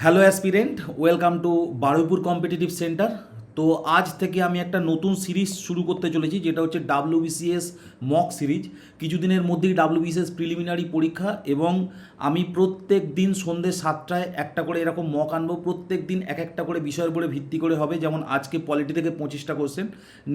Hello aspirant, welcome to Baruipur competitive centre. তো আজ থেকে আমি একটা নতুন সিরিজ শুরু করতে চলেছি, যেটা হচ্ছে ডাব্লিউবিসিএস মক সিরিজ। কিছুদিনের মধ্যেই ডাব্লিউবিসিএস প্রিলিমিনারি পরীক্ষা এবং আমি প্রত্যেক দিন সন্ধ্যে 7টায় একটা করে এরকম মক আনবো। প্রত্যেক দিন এক একটা করে বিষয়ের উপরে ভিত্তি করে হবে, যেমন আজকে পলিটি থেকে 25টা কোশ্চেন,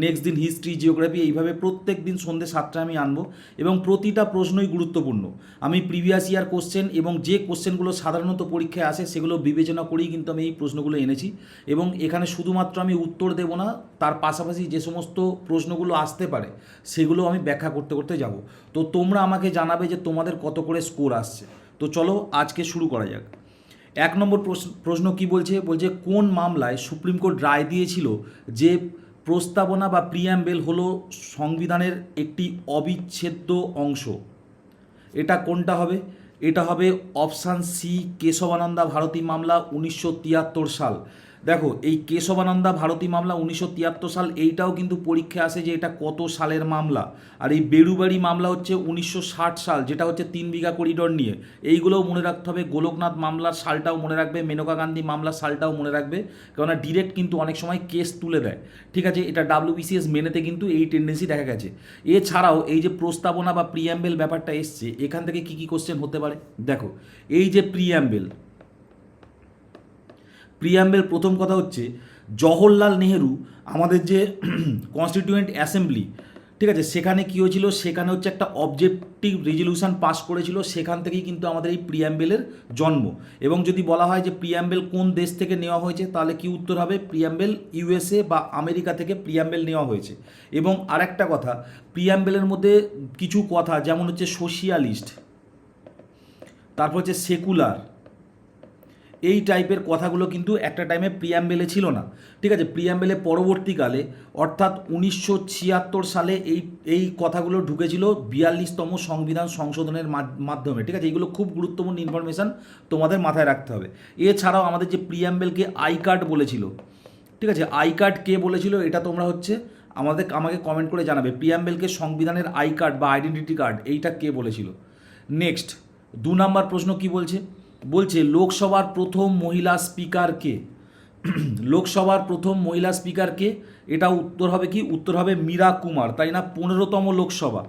নেক্সট দিন হিস্ট্রি, জিওগ্রাফি, এইভাবে প্রত্যেক দিন সন্ধ্যে 7টায় আমি আনবো এবং প্রতিটা প্রশ্নই গুরুত্বপূর্ণ। আমি প্রিভিয়াস ইয়ার কোশ্চেন এবং যে কোশ্চেনগুলো সাধারণত পরীক্ষায় আসে সেগুলো বিবেচনা করেই কিন্তু আমি এই প্রশ্নগুলো এনেছি এবং এখানে শুধুমাত্র আমি উত্তর দেব না, তার পাশাপাশি যে সমস্ত প্রশ্নগুলো আসতে পারে সেগুলো আমি ব্যাখ্যা করতে করতে যাব। তো তোমরা আমাকে জানাবে যে তোমাদের কত করে স্কোর আসছে। তো চলো আজকে শুরু করা যাক। 1 নম্বর প্রশ্ন কি বলছে? বলছে কোন মামলায় সুপ্রিম কোর্ট রায় দিয়েছিল যে প্রস্তাবনা বা প্রিয়াম্বেল হলো সংবিধানের একটি অবিচ্ছেদ্য অংশ? এটা কোনটা হবে? এটা হবে অপশান সি, কেশবানন্দা ভারতী মামলা 1973 সাল। দেখো, এই কেশবানন্দা ভারতী মামলা 1973 সাল, এইটাও কিন্তু পরীক্ষায় আসে যে এটা কত সালের মামলা। আর এই বেড়ুবাড়ি মামলা হচ্ছে 1960 সাল, যেটা হচ্ছে 3 বিঘা করিডোর নিয়ে। এইগুলোও মনে রাখতে হবে। গোলকনাথ মামলার সালটাও মনে রাখবে, মেনকা গান্ধী মামলার সালটাও মনে রাখবে, কেননা ডিরেক্ট কিন্তু অনেক সময় কেস তুলে দেয়। ঠিক আছে, এটা ডাব্লিউবিসিএস মেনেতে কিন্তু এই টেন্ডেন্সি দেখা গেছে। এছাড়াও এই যে প্রস্তাবনা বা প্রিয়াম্বেল ব্যাপারটা এসছে, এখান থেকে কী কী কোশ্চেন হতে পারে দেখো। এই যে প্রিয়াম্বেল, প্রথম কথা হচ্ছে জওহরলাল নেহেরু আমাদের যে কনস্টিটিউয়েন্ট অ্যাসেম্বলি, ঠিক আছে, সেখানে কী হয়েছিল? সেখানে হচ্ছে একটা অবজেক্টিভ রেজলিউশন পাস করেছিল, সেখান থেকেই কিন্তু আমাদের এই প্রিয়াম্বেলের জন্ম। এবং যদি বলা হয় যে প্রিয়াম্বেল কোন দেশ থেকে নেওয়া হয়েছে, তাহলে কি উত্তর হবে? প্রিয়াম্বেল ইউএসএ বা আমেরিকা থেকে প্রিয়াম্বেল নেওয়া হয়েছে। এবং আরেকটা কথা, প্রিয়াম্বেলের মধ্যে কিছু কথা যেমন হচ্ছে সোশিয়ালিস্ট, তারপর হচ্ছে সেকুলার, এই টাইপের কথাগুলো কিন্তু একটা টাইমে প্রিয়াম্বেলে ছিল না। ঠিক আছে, প্রিয়াম্বেলে পরবর্তীকালে অর্থাৎ 1976 সালে এই কথাগুলো ঢুকেছিল 42তম সংবিধান সংশোধনের মাধ্যমে। ঠিক আছে, এইগুলো খুব গুরুত্বপূর্ণ ইনফরমেশান, তোমাদের মাথায় রাখতে হবে। এছাড়াও আমাদের যে প্রিয়াম্বেলকে আই কার্ড বলেছিল, ঠিক আছে, আই কার্ড কে বলেছিল এটা তোমরা হচ্ছে আমাকে কমেন্ট করে জানাবে। প্রিয়াম্বেলকে সংবিধানের আই কার্ড বা আইডেন্টিটি কার্ড, এইটা কে বলেছিল? নেক্সট 2 নম্বর প্রশ্ন কি বলছে? বলছে লোকসভার প্রথম মহিলা স্পিকার কে? লোকসভার প্রথম মহিলা স্পিকার কে? এটা উত্তর হবে কি? উত্তর হবে মীরা কুমার, তাই না? 15তম লোকসভা,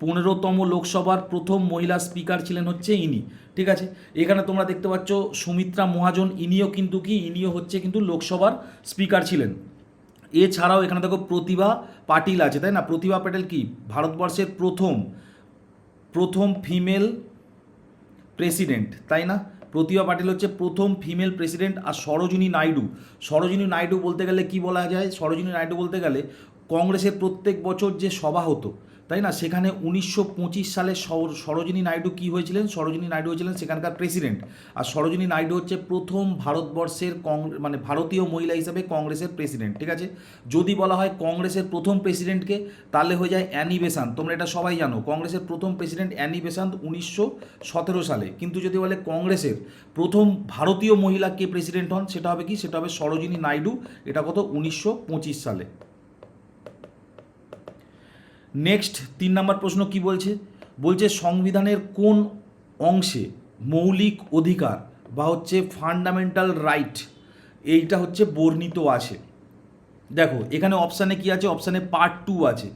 15তম লোকসভার প্রথম মহিলা স্পিকার ছিলেন হচ্ছে ইনি। ঠিক আছে, এখানে তোমরা দেখতে পাচ্ছ সুমিত্রা মহাজন, ইনিও হচ্ছে কিন্তু লোকসভার স্পিকার ছিলেন। এছাড়াও এখানে দেখো প্রতিভা পাটিল আছে, তাই না? প্রতিভা পাটিল কি ভারতবর্ষের প্রথম ফিমেল প্রেসিডেন্ট, তাই না? প্রতিভা পাটিল হচ্ছে প্রথম ফিমেল প্রেসিডেন্ট। আর সরোজিনী নাইডু বলতে গেলে কি বলা যায়? সরোজিনী নাইডু বলতে গেলে কংগ্রেসের প্রত্যেক বছর যে সভা হতো, তাই না, সেখানে 1925 সালে সরোজিনী নাইডু কী হয়েছিলেন? সরোজিনী নাইডু হয়েছিলেন সেখানকার প্রেসিডেন্ট। আর সরোজিনী নাইডু হচ্ছে প্রথম ভারতবর্ষের ভারতীয় মহিলা হিসাবে কংগ্রেসের প্রেসিডেন্ট। ঠিক আছে, যদি বলা হয় কংগ্রেসের প্রথম প্রেসিডেন্টকে, তাহলে হয়ে যায় অ্যানি বেসান্ত। তোমরা এটা সবাই জানো, কংগ্রেসের প্রথম প্রেসিডেন্ট অ্যানি বেসান্ত 1917 সালে। কিন্তু যদি বলে কংগ্রেসের প্রথম ভারতীয় মহিলা কে প্রেসিডেন্ট হন, সেটা হবে কি? সেটা হবে সরোজিনী নাইডু। এটা কত? 1925 সালে। নেক্সট 3 নম্বর প্রশ্ন কি বলছে? বলছে সংবিধানের কোন অংশে মৌলিক অধিকার বা হচ্ছে ফান্ডামেন্টাল রাইট এইটা হচ্ছে বর্ণিত আছে? দেখো, এখানে অপশানে কি আছে? অপশানে পার্ট 2 আছে।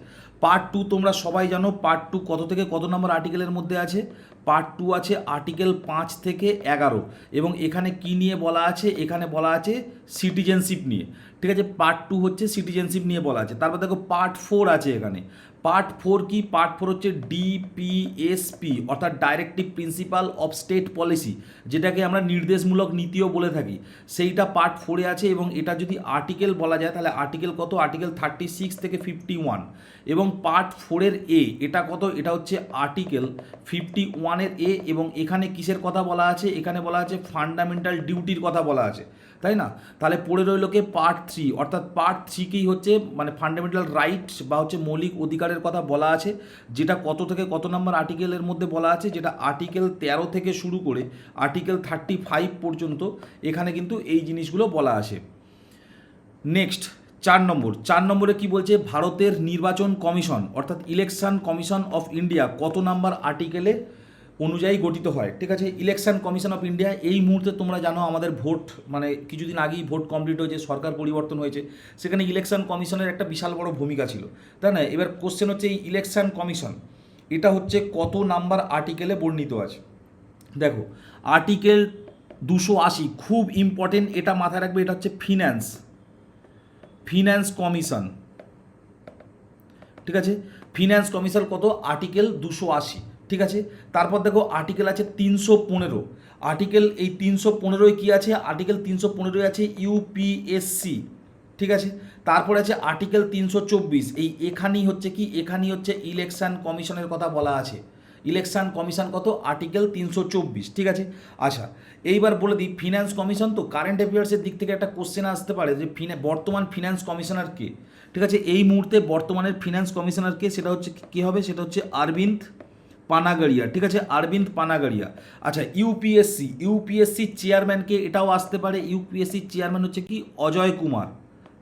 পার্ট 2 তোমরা সবাই জানো, পার্ট 2 কত থেকে কত নম্বর আর্টিকেলের মধ্যে আছে? পার্ট 2 আছে আর্টিকেল 5 থেকে 11। এবং এখানে কি নিয়ে বলা আছে? এখানে বলা আছে সিটিজেনশিপ নিয়ে। ঠিক আছে, পার্ট 2 হচ্ছে সিটিজেনশিপ নিয়ে বলা আছে। তারপর দেখো পার্ট 4 আছে এখানে। পার্ট 4 কি? পার্ট 4 হচ্ছে ডিপিএসপি, অর্থাৎ directive principle of state policy, যেটাকে আমরা নির্দেশমূলক নীতিও বলে থাকি। সেইটা পার্ট 4-এ আছে। এবং এটা যদি আর্টিকেল বলা যায়, তাহলে আর্টিকেল কত? আর্টিকেল 36 থেকে 51। এবং পার্ট 4-এর এ, এটা কত? এটা হচ্ছে আর্টিকেল 51-এর এ। এবং এখানে কিসের কথা বলা আছে? এখানে বলা আছে ফান্ডামেন্টাল ডিউটির কথা বলা আছে, তাই না? তাহলে পড়ে রইল কে? পার্ট 3, অর্থাৎ পার্ট 3কেই হচ্ছে ফান্ডামেন্টাল রাইট বা হচ্ছে মৌলিক অধিকারের কথা বলা আছে, যেটা কত থেকে কত নম্বর আর্টিকেলের মধ্যে বলা আছে? যেটা আর্টিকেল 13 থেকে শুরু করে আর্টিকেল 35 পর্যন্ত এখানে কিন্তু এই জিনিসগুলো বলা আছে। নেক্সট 4 নম্বরে কি বলছে? ভারতের নির্বাচন কমিশন অর্থাৎ ইলেকশন কমিশন অফ ইন্ডিয়া কত নাম্বার আর্টিকেলে অনুযায়ী গঠিত হয়, ঠিক আছে। ইলেকশন কমিশন অফ ইন্ডিয়া, এই মুহূর্তে তোমরা জানো আমাদের ভোট মানে কিছুদিন আগেই ভোট কমপ্লিট হয়েছে, সরকার পরিবর্তন হয়েছে, সেখানে ইলেকশন কমিশনের একটা বিশাল বড় ভূমিকা ছিল, তাই না। এবার কোশ্চেন হচ্ছে এই ইলেকশন কমিশন এটা হচ্ছে কত নাম্বার আর্টিকেলে বর্ণিত আছে। দেখো আর্টিকেল 280 খুব ইম্পর্টেন্ট, এটা মাথায় রাখবে, এটা হচ্ছে ফিন্যান্স কমিশন, ঠিক আছে। ফিন্যান্স কমিশন কত, আর্টিকেল 280, ঠিক আছে। তারপর দেখো আর্টিকেল আছে 315, আর্টিকেল এই 315 কি আছে, আর্টিকেল 315 আছে ইউপিএসসি, ঠিক আছে। তারপরে আছে আর্টিকেল 324, এখানেই হচ্ছে কি, এখানেই হচ্ছে ইলেকশন কমিশনের কথা বলা আছে। ইলেকশন কমিশন কত, আর্টিকেল 324, ঠিক আছে। আচ্ছা এইবার বলে দিই ফিন্যান্স কমিশন, তো কারেন্ট অ্যাফেয়ার্সের দিক থেকে একটা কোশ্চেন আসতে পারে যে বর্তমান ফিন্যান্স কমিশনার কে, ঠিক আছে। এই মুহূর্তে বর্তমানের ফিন্যান্স কমিশনার কে, সেটা হচ্ছে কী হবে, সেটা হচ্ছে অরবিন্দ পানাগড়িয়া, ঠিক আছে, অরবিন্দ পানাগড়িয়া। আচ্ছা ইউপিএসসি চেয়ারম্যানকে, এটাও আসতে পারে, ইউপিএসসি চেয়ারম্যান হচ্ছে কি অজয় কুমার,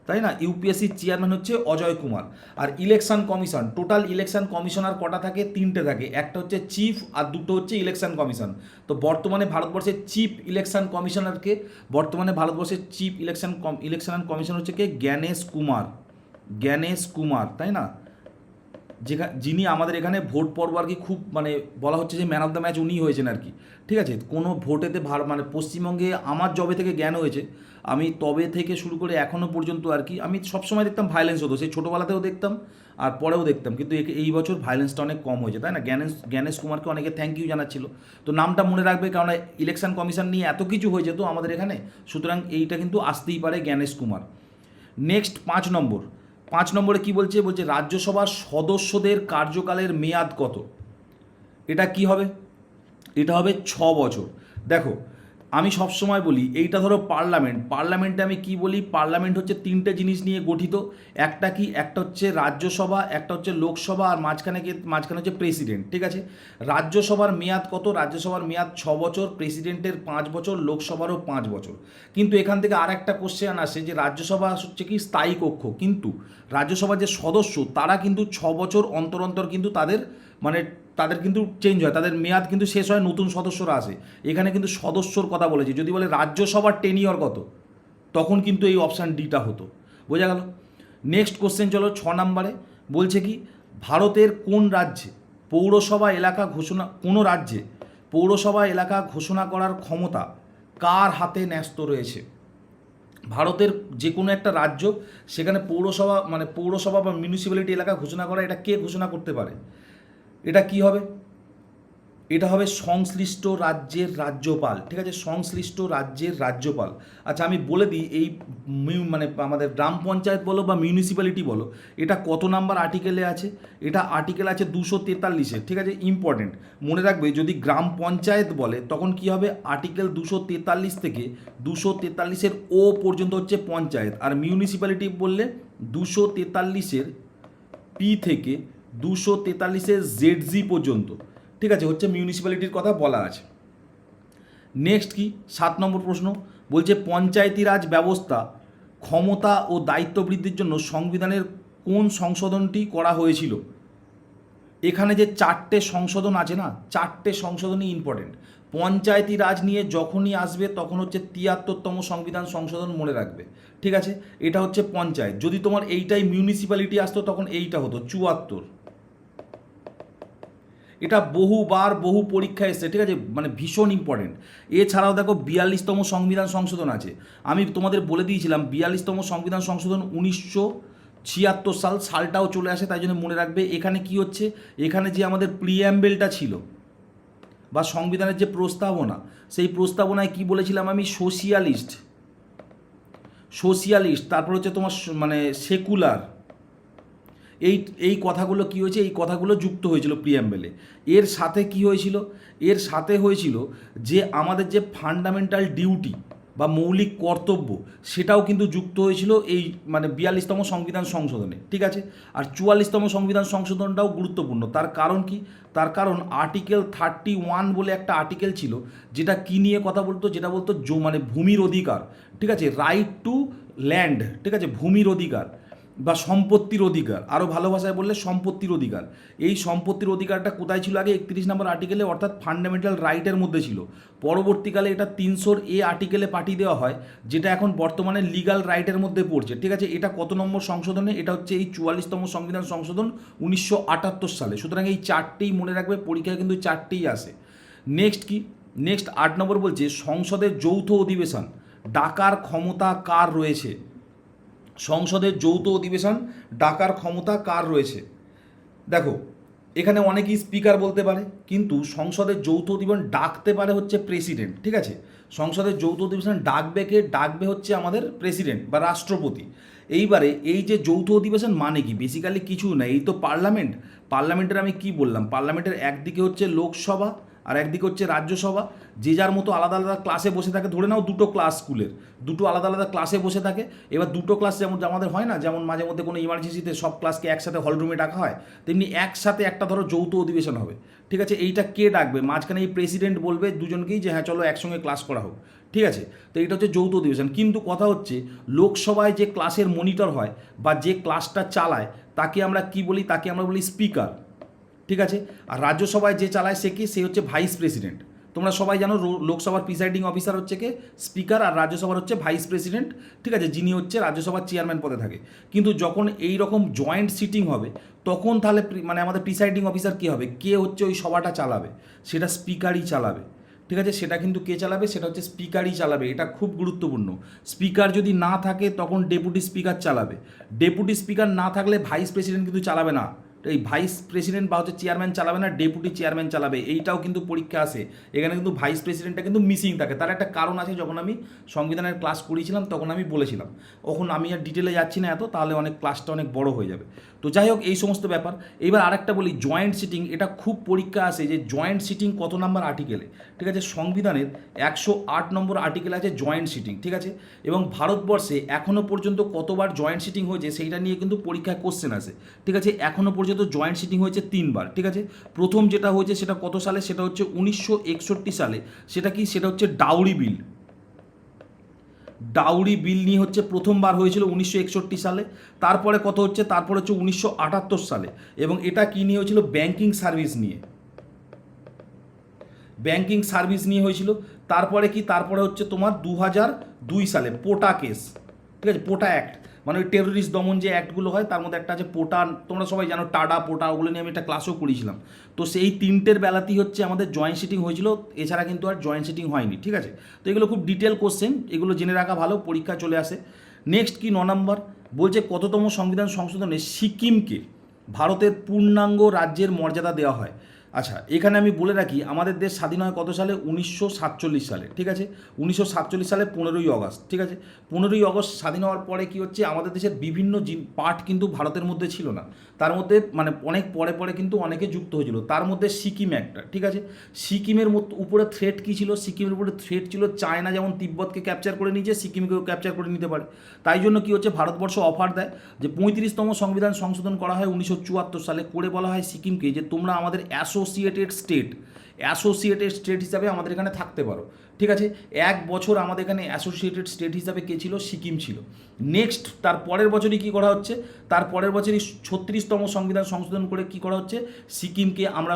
তাই না। ইউপিএসসি চেয়ারম্যান হচ্ছে অজয় কুমার। আর election commission, total election commissioner কটা থাকে, 3টে থাকে, একটা হচ্ছে চিফ আর দুটো হচ্ছে ইলেকশন কমিশন। তো বর্তমানে ভারতবর্ষের চিফ ইলেকশন কমিশনারকে, বর্তমানে ভারতবর্ষের চিফ ইলেকশন কমিশন হচ্ছে কে, জ্ঞানেশ কুমার, তাই না। যিনি আমাদের এখানে ভোট পর্ব আর কি খুব মানে বলা হচ্ছে যে ম্যান অফ দ্য ম্যাচ উনিই হয়েছেন আর কি, ঠিক আছে। কোনো ভোটেতে মানে পশ্চিমবঙ্গে আমার যবে থেকে জ্ঞান হয়েছে, আমি তবে থেকে শুরু করে এখনও পর্যন্ত আর কি, আমি সবসময় দেখতাম ভায়োলেন্স হতো, সেই ছোটোবেলাতেও দেখতাম আর পরেও দেখতাম, কিন্তু এই বছর ভায়োলেন্সটা অনেক কম হয়েছে, তাই না। জ্ঞানেশ কুমারকে অনেকে থ্যাংক ইউ জানাচ্ছিল, তো নামটা মনে রাখবে, কারণ ইলেকশন কমিশন নিয়ে এত কিছু হয়েছে তো আমাদের এখানে, সুতরাং এইটা কিন্তু আসতেই পারে জ্ঞানেশ কুমার। নেক্সট 5 নম্বরে কি বলছে, রাজ্যসভার সদস্যদের কার্যকালের মেয়াদ কত। এটা কি হবে, এটা হবে 6 বছর। দেখো আমি সবসময় বলি, এইটা ধরো পার্লামেন্টে আমি কি বলি, পার্লামেন্ট হচ্ছে 3টে জিনিস নিয়ে গঠিত, একটা কি, একটা হচ্ছে রাজ্যসভা, একটা হচ্ছে লোকসভা, আর মাঝখানে হচ্ছে প্রেসিডেন্ট, ঠিক আছে। রাজ্যসভার মেয়াদ কত, রাজ্যসভার মেয়াদ 6 বছর, প্রেসিডেন্টের 5 বছর, লোকসভারও 5 বছর। কিন্তু এখান থেকে আর একটা কোশ্চেন আসে যে রাজ্যসভা হচ্ছে কি স্থায়ী কক্ষ, কিন্তু রাজ্যসভার যে সদস্য তারা কিন্তু 6 বছর অন্তর অন্তর কিন্তু তাদের কিন্তু চেঞ্জ হয়, তাদের মেয়াদ কিন্তু শেষ হয়, নতুন সদস্যরা আসে। এখানে কিন্তু সদস্যর কথা বলেছে, যদি বলে রাজ্যসভার টেনিয়র কত, তখন কিন্তু এই অপশান ডিটা হতো, বোঝা গেল। নেক্সট কোশ্চেন চলো 6 নম্বরে, বলছে কি ভারতের কোন রাজ্যে পৌরসভা এলাকা ঘোষণা, কোনো রাজ্যে পৌরসভা এলাকা ঘোষণা করার ক্ষমতা কার হাতে ন্যস্ত রয়েছে। ভারতের যে কোনো একটা রাজ্য, সেখানে পৌরসভা বা মিউনিসিপ্যালিটি এলাকা ঘোষণা করা, এটা কে ঘোষণা করতে পারে, এটা কি হবে, এটা হবে সংশ্লিষ্ট রাজ্যের রাজ্যপাল, ঠিক আছে, সংশ্লিষ্ট রাজ্যের রাজ্যপাল। আচ্ছা আমি বলে দিই, এই আমাদের গ্রাম পঞ্চায়েত বলো বা মিউনিসিপ্যালিটি বলো, এটা কত নাম্বার আর্টিকেলে আছে, এটা আর্টিকেল আছে 243, ঠিক আছে। ইম্পর্টেন্ট মনে রাখবে, যদি গ্রাম পঞ্চায়েত বলে তখন কি হবে, আর্টিকেল 243 থেকে 243 ও পর্যন্ত হচ্ছে পঞ্চায়েত, আর মিউনিসিপ্যালিটি বললে 243 পি থেকে 243 ZG পর্যন্ত, ঠিক আছে, হচ্ছে মিউনিসিপ্যালিটির কথা বলা আছে। নেক্সট কি 7 নম্বর প্রশ্ন, বলছে পঞ্চায়েতি রাজ ব্যবস্থা ক্ষমতা ও দায়িত্ব বৃদ্ধির জন্য সংবিধানের কোন সংশোধনটি করা হয়েছিল। এখানে যে 4টে সংশোধন আছে না, 4টে সংশোধনই ইম্পর্টেন্ট। পঞ্চায়েতি রাজ নিয়ে যখনই আসবে তখন হচ্ছে 73তম সংবিধান সংশোধন মনে রাখবে, ঠিক আছে। এটা হচ্ছে পঞ্চায়েত, যদি তোমার এইটাই মিউনিসিপ্যালিটি আসতো তখন এইটা হতো 74। এটা বহু পরীক্ষায় এসছে, ঠিক আছে, ভীষণ ইম্পর্টেন্ট। এছাড়াও দেখো 42তম সংবিধান সংশোধন আছে, আমি তোমাদের বলে দিয়েছিলাম 42তম সংবিধান সংশোধন 1976 সালটাও চলে আসে, তাই জন্য মনে রাখবে। এখানে কি হচ্ছে, এখানে যে আমাদের প্রিঅ্যাম্বেলটা ছিল বা সংবিধানের যে প্রস্তাবনা, সেই প্রস্তাবনায় কি বলেছিলাম আমি, সোশিয়ালিস্ট, তারপর হচ্ছে তোমার সেকুলার, এই কথাগুলো কি হয়েছে, এই কথাগুলো যুক্ত হয়েছিল প্রিঅ্যাম্বেলে। এর সাথে কি হয়েছিল, এর সাথে হয়েছিল যে আমাদের যে ফান্ডামেন্টাল ডিউটি বা মৌলিক কর্তব্য, সেটাও কিন্তু যুক্ত হয়েছিল এই 42তম সংবিধান সংশোধনে, ঠিক আছে। আর 44তম সংবিধান সংশোধনটাও গুরুত্বপূর্ণ, তার কারণ কি, তার কারণ আর্টিকেল 31 বলে একটা আর্টিকেল ছিল, যেটা কি নিয়ে কথা বলতো, যেটা বলতো ভূমির অধিকার, ঠিক আছে, রাইট টু ল্যান্ড, ঠিক আছে, ভূমির অধিকার। বা সম্পত্তির অধিকার, আরও ভালো ভাষায় বললে সম্পত্তির অধিকার। এই সম্পত্তির অধিকারটা কোথায় ছিল আগে? 31 নম্বর আর্টিকেলে, অর্থাৎ ফান্ডামেন্টাল রাইটের মধ্যে ছিল। পরবর্তীকালে এটা 300 আর্টিকেলে পাঠিয়ে দেওয়া হয়, যেটা এখন বর্তমানে লিগাল রাইটের মধ্যে পড়ছে। ঠিক আছে, এটা কত নম্বর সংশোধনে? এটা হচ্ছে এই 44তম সংবিধান সংশোধন 1978 সালে। সুতরাং এই চারটেই মনে রাখবে, পরীক্ষায় কিন্তু চারটেই আসে। নেক্সট কি? নেক্সট 8 নম্বর বলছে সংসদের যৌথ অধিবেশন ডাকার ক্ষমতা কার রয়েছে? সংসদের যৌথ অধিবেশন ডাকার ক্ষমতা কার রয়েছে? দেখো, এখানে অনেকেই স্পিকার বলতে পারে, কিন্তু সংসদের যৌথ অধিবেশন ডাকতে পারে হচ্ছে প্রেসিডেন্ট। ঠিক আছে, সংসদের যৌথ অধিবেশন ডাকবে কে? ডাকবে হচ্ছে আমাদের প্রেসিডেন্ট বা রাষ্ট্রপতি। এইবারে এই যে যৌথ অধিবেশন মানে কি? বেসিক্যালি কিছু না, এই তো পার্লামেন্ট। পার্লামেন্টের আমি কি বললাম? পার্লামেন্টের একদিকে হচ্ছে লোকসভা আর একদিকে হচ্ছে রাজ্যসভা, যে যার মতো আলাদা আলাদা ক্লাসে বসে থাকে। ধরে নাও দুটো ক্লাস স্কুলের, দুটো আলাদা আলাদা ক্লাসে বসে থাকে। এবার দুটো ক্লাস যেমন আমাদের হয় না, যেমন মাঝে মধ্যে কোনো ইমার্জেন্সিতে সব ক্লাসকে একসাথে হলরুমে ডাকা হয়, তেমনি একসাথে একটা ধরো যৌথ অধিবেশন হবে। ঠিক আছে, এইটা কে ডাকবে? মাঝখানে এই প্রেসিডেন্ট বলবে দুজনকেই যে হ্যাঁ চলো একসঙ্গে ক্লাস করা হোক। ঠিক আছে, তো এটা হচ্ছে যৌথ অধিবেশন। কিন্তু কথা হচ্ছে লোকসভায় যে ক্লাসের মনিটর হয় বা যে ক্লাসটা চালায় তাকে আমরা কি বলি? তাকে আমরা বলি স্পিকার। ঠিক আছে, আর রাজ্যসভায় যে চালায় সে কি? সে হচ্ছে ভাইস প্রেসিডেন্ট। তোমরা সবাই জানো লোকসভার প্রিসাইডিং অফিসার হচ্ছে কে? স্পিকার। আর রাজ্যসভার হচ্ছে ভাইস প্রেসিডেন্ট। ঠিক আছে, যিনি হচ্ছে রাজ্যসভার চেয়ারম্যান পদে থাকে। কিন্তু যখন এই রকম জয়েন্ট সিটিং হবে তখন তাহলে মানে আমাদের প্রিসাইডিং অফিসার কে হবে? কে হচ্ছে ওই সভাটা চালাবে? সেটা স্পিকারই চালাবে। ঠিক আছে, সেটা কিন্তু কে চালাবে? সেটা হচ্ছে স্পিকারই চালাবে। এটা খুব গুরুত্বপূর্ণ। স্পিকার যদি না থাকে তখন ডেপুটি স্পিকার চালাবে। ডেপুটি স্পিকার না থাকলে ভাইস প্রেসিডেন্ট কিন্তু চালাবে না। এই ভাইস প্রেসিডেন্ট বা হচ্ছে চেয়ারম্যান চালাবে না, ডেপুটি চেয়ারম্যান চালাবে। এইটাও কিন্তু পরীক্ষা আসে। এখানে কিন্তু ভাইস প্রেসিডেন্টটা কিন্তু মিসিং থাকে। তার একটা কারণ আছে, যখন আমি সংবিধানের ক্লাস করিয়েছিলাম তখন আমি বলেছিলাম। এখন আমি আর ডিটেলে যাচ্ছি না এত, তাহলে অনেক ক্লাসটা অনেক বড় হয়ে যাবে। তো যাই হোক, এই সমস্ত ব্যাপার। এবার আরেকটা বলি, জয়েন্ট সিটিং। এটা খুব পরীক্ষা আসে যে জয়েন্ট সিটিং কত নম্বর আর্টিকেলে। ঠিক আছে, সংবিধানের 108 নম্বর আর্টিকেল আছে জয়েন্ট সিটিং। ঠিক আছে, এবং ভারতবর্ষে এখনও পর্যন্ত কতবার জয়েন্ট সিটিং হয়েছে সেইটা নিয়ে কিন্তু পরীক্ষায় কোশ্চেন আসে। ঠিক আছে, এখনও পর্যন্ত জয়েন্ট সিটিং হয়েছে 3বার। ঠিক আছে, প্রথম যেটা হয়েছে সেটা কত সালে? সেটা হচ্ছে 1961 সালে। সেটা কি? সেটা হচ্ছে ডাউরি বিল। ডাউরি বিল নিয়ে হচ্ছে প্রথমবার হয়েছিল 1961 সালে। তারপরে কত হচ্ছে? তারপরে হচ্ছে 1978 সালে। এবং এটা কি নিয়ে হয়েছিল? ব্যাংকিং সার্ভিস নিয়ে। ব্যাংকিং সার্ভিস নিয়ে হয়েছিল। তারপরে কি? তারপরে হচ্ছে তোমার 2002 সালে পোটা কেস। ঠিক আছে, পোটা অ্যাক্ট, মানে ওই টেরোরিস্ট দমন যে অ্যাক্টগুলো হয় তার মধ্যে একটা আছে পোটা। তোমরা সবাই জানো টাডা, পোটা, ওগুলো নিয়ে আমি একটা ক্লাসও করেছিলাম। তো সেই তিনটের বেলাতেই হচ্ছে আমাদের জয়েন্ট সিটিং হয়েছিল, এছাড়া কিন্তু আর জয়েন্ট সিটিং হয়নি। ঠিক আছে, তো এগুলো খুব ডিটেল কোশ্চেন, এগুলো জেনে রাখা ভালো, পরীক্ষা চলে আসে। নেক্সট কি? 9 নম্বর বলছে কততম সংবিধান সংশোধনে সিকিমকে ভারতের পূর্ণাঙ্গ রাজ্যের মর্যাদা দেওয়া হয়। আচ্ছা, এখানে আমি বলে রাখি, আমাদের দেশ স্বাধীন হয় কত সালে? 1947 সালে। ঠিক আছে, 1947 সালে 15ই আগস্ট। ঠিক আছে, 15ই আগস্ট স্বাধীন হওয়ার পরে কি হচ্ছে? আমাদের দেশের বিভিন্ন পার্ট কিন্তু ভারতের মধ্যে ছিল না। তার মধ্যে মানে অনেক পরে পরে কিন্তু অনেকে যুক্ত হয়েছিল, তার মধ্যে সিকিম একটা। ঠিক আছে, সিকিমের উপরে থ্রেট কী ছিল? সিকিমের উপরে থ্রেট ছিল চায়না যেমন তিব্বতকে ক্যাপচার করে নিয়েছে, সিকিমকেও ক্যাপচার করে নিতে পারে। তাই জন্য কি হচ্ছে? ভারতবর্ষ অফার দেয় যে 35তম সংবিধান সংশোধন করা হয় 1974 সালে, করে বলা হয় সিকিমকে যে তোমরা আমাদের অ্যাসোসিয়েটেড স্টেট হিসাবে আমাদের এখানে থাকতে পারো। ঠিক আছে, 1 বছর আমাদের এখানে অ্যাসোসিয়েটেড স্টেট হিসাবে কে ছিল? সিকিম ছিল। নেক্সট তার পরের বছরই কী করা হচ্ছে? তার পরের বছরই 36তম সংবিধান সংশোধন করে কি করা হচ্ছে? সিকিমকে আমরা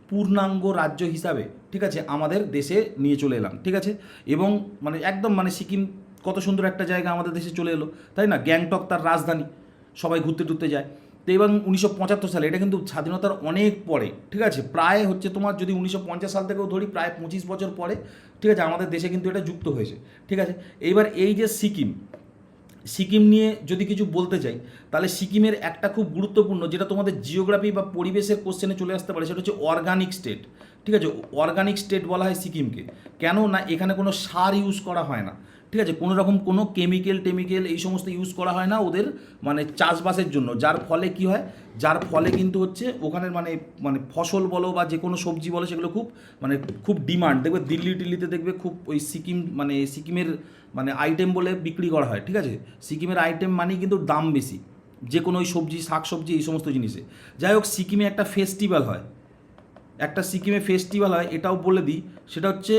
পূর্ণাঙ্গ রাজ্য হিসাবে, ঠিক আছে, আমাদের দেশে নিয়ে চলে এলাম। ঠিক আছে, এবং মানে একদম মানে সিকিম কত সুন্দর একটা জায়গা আমাদের দেশে চলে এলো, তাই না? গ্যাংটক তার রাজধানী, সবাই ঘুরতে টুরতে যায়। তো এবং 1975 সালে, এটা কিন্তু স্বাধীনতার অনেক পরে। ঠিক আছে, প্রায় হচ্ছে তোমার যদি 1950 সাল থেকেও ধরি, প্রায় 25 বছর পরে, ঠিক আছে, আমাদের দেশে কিন্তু এটা যুক্ত হয়েছে। ঠিক আছে, এইবার এই যে সিকিম নিয়ে যদি কিছু বলতে চাই, তাহলে সিকিমের একটা খুব গুরুত্বপূর্ণ, যেটা তোমাদের জিওগ্রাফি বা পরিবেশের কোশ্চেনে চলে আসতে পারে, সেটা হচ্ছে অর্গানিক স্টেট। ঠিক আছে, অর্গানিক স্টেট বলা হয় সিকিমকে। কেন না? এখানে কোনো সার ইউজ করা হয় না। ঠিক আছে, কোনো রকম কোনো কেমিক্যাল এই সমস্ত ইউজ করা হয় না ওদের মানে চাষবাসের জন্য, যার ফলে কি হয়? যার ফলে কিন্তু হচ্ছে ওখানের মানে মানে ফসল বলো বা যে কোনো সবজি বলো, সেগুলো খুব ডিমান্ড। দেখবে দিল্লিতে দেখবে খুব ওই সিকিমের মানে আইটেম বলে বিক্রি করা হয়। ঠিক আছে, সিকিমের আইটেম মানেই কিন্তু দাম বেশি, যে কোনো ওই সবজি, শাকসবজি, এই সমস্ত জিনিসে। যাই হোক, সিকিমে একটা ফেস্টিভ্যাল হয়, এটাও বলে দিই, সেটা হচ্ছে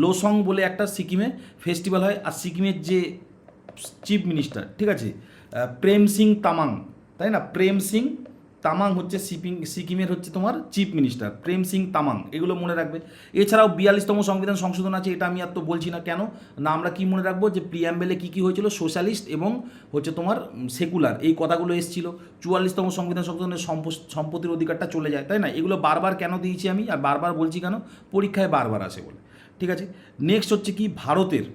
লোসং বলে একটা সিকিমে ফেস্টিভ্যাল হয়। আর সিকিমের যে চিফ মিনিস্টার, ঠিক আছে, প্রেম সিং তামাং, তাই না, প্রেম সিং তামাং হচ্ছে সিকিমের হচ্ছে তোমার চিফ মিনিস্টার, প্রেম সিং তামাং, এগুলো মনে রাখবে। এছাড়াও 42তম সংবিধান সংশোধন আছে, এটা আমি আর তো বলছি না, কেন না, আমরা কি মনে রাখবো যে প্রিয়াম্বেলে কী কী হয়েছিল, সোশ্যালিস্ট এবং হচ্ছে তোমার সেকুলার, এই কথাগুলো এসেছিল। 44তম সংবিধান সংশোধনের সম্পত্তির অধিকারটা চলে যায়, তাই না। এগুলো বারবার কেন দিয়েছি আমি, আর বারবার বলছি কেন, পরীক্ষায় বারবার আসে বলে, ঠিক আছে। নেক্সট হচ্ছে কি, ভারতের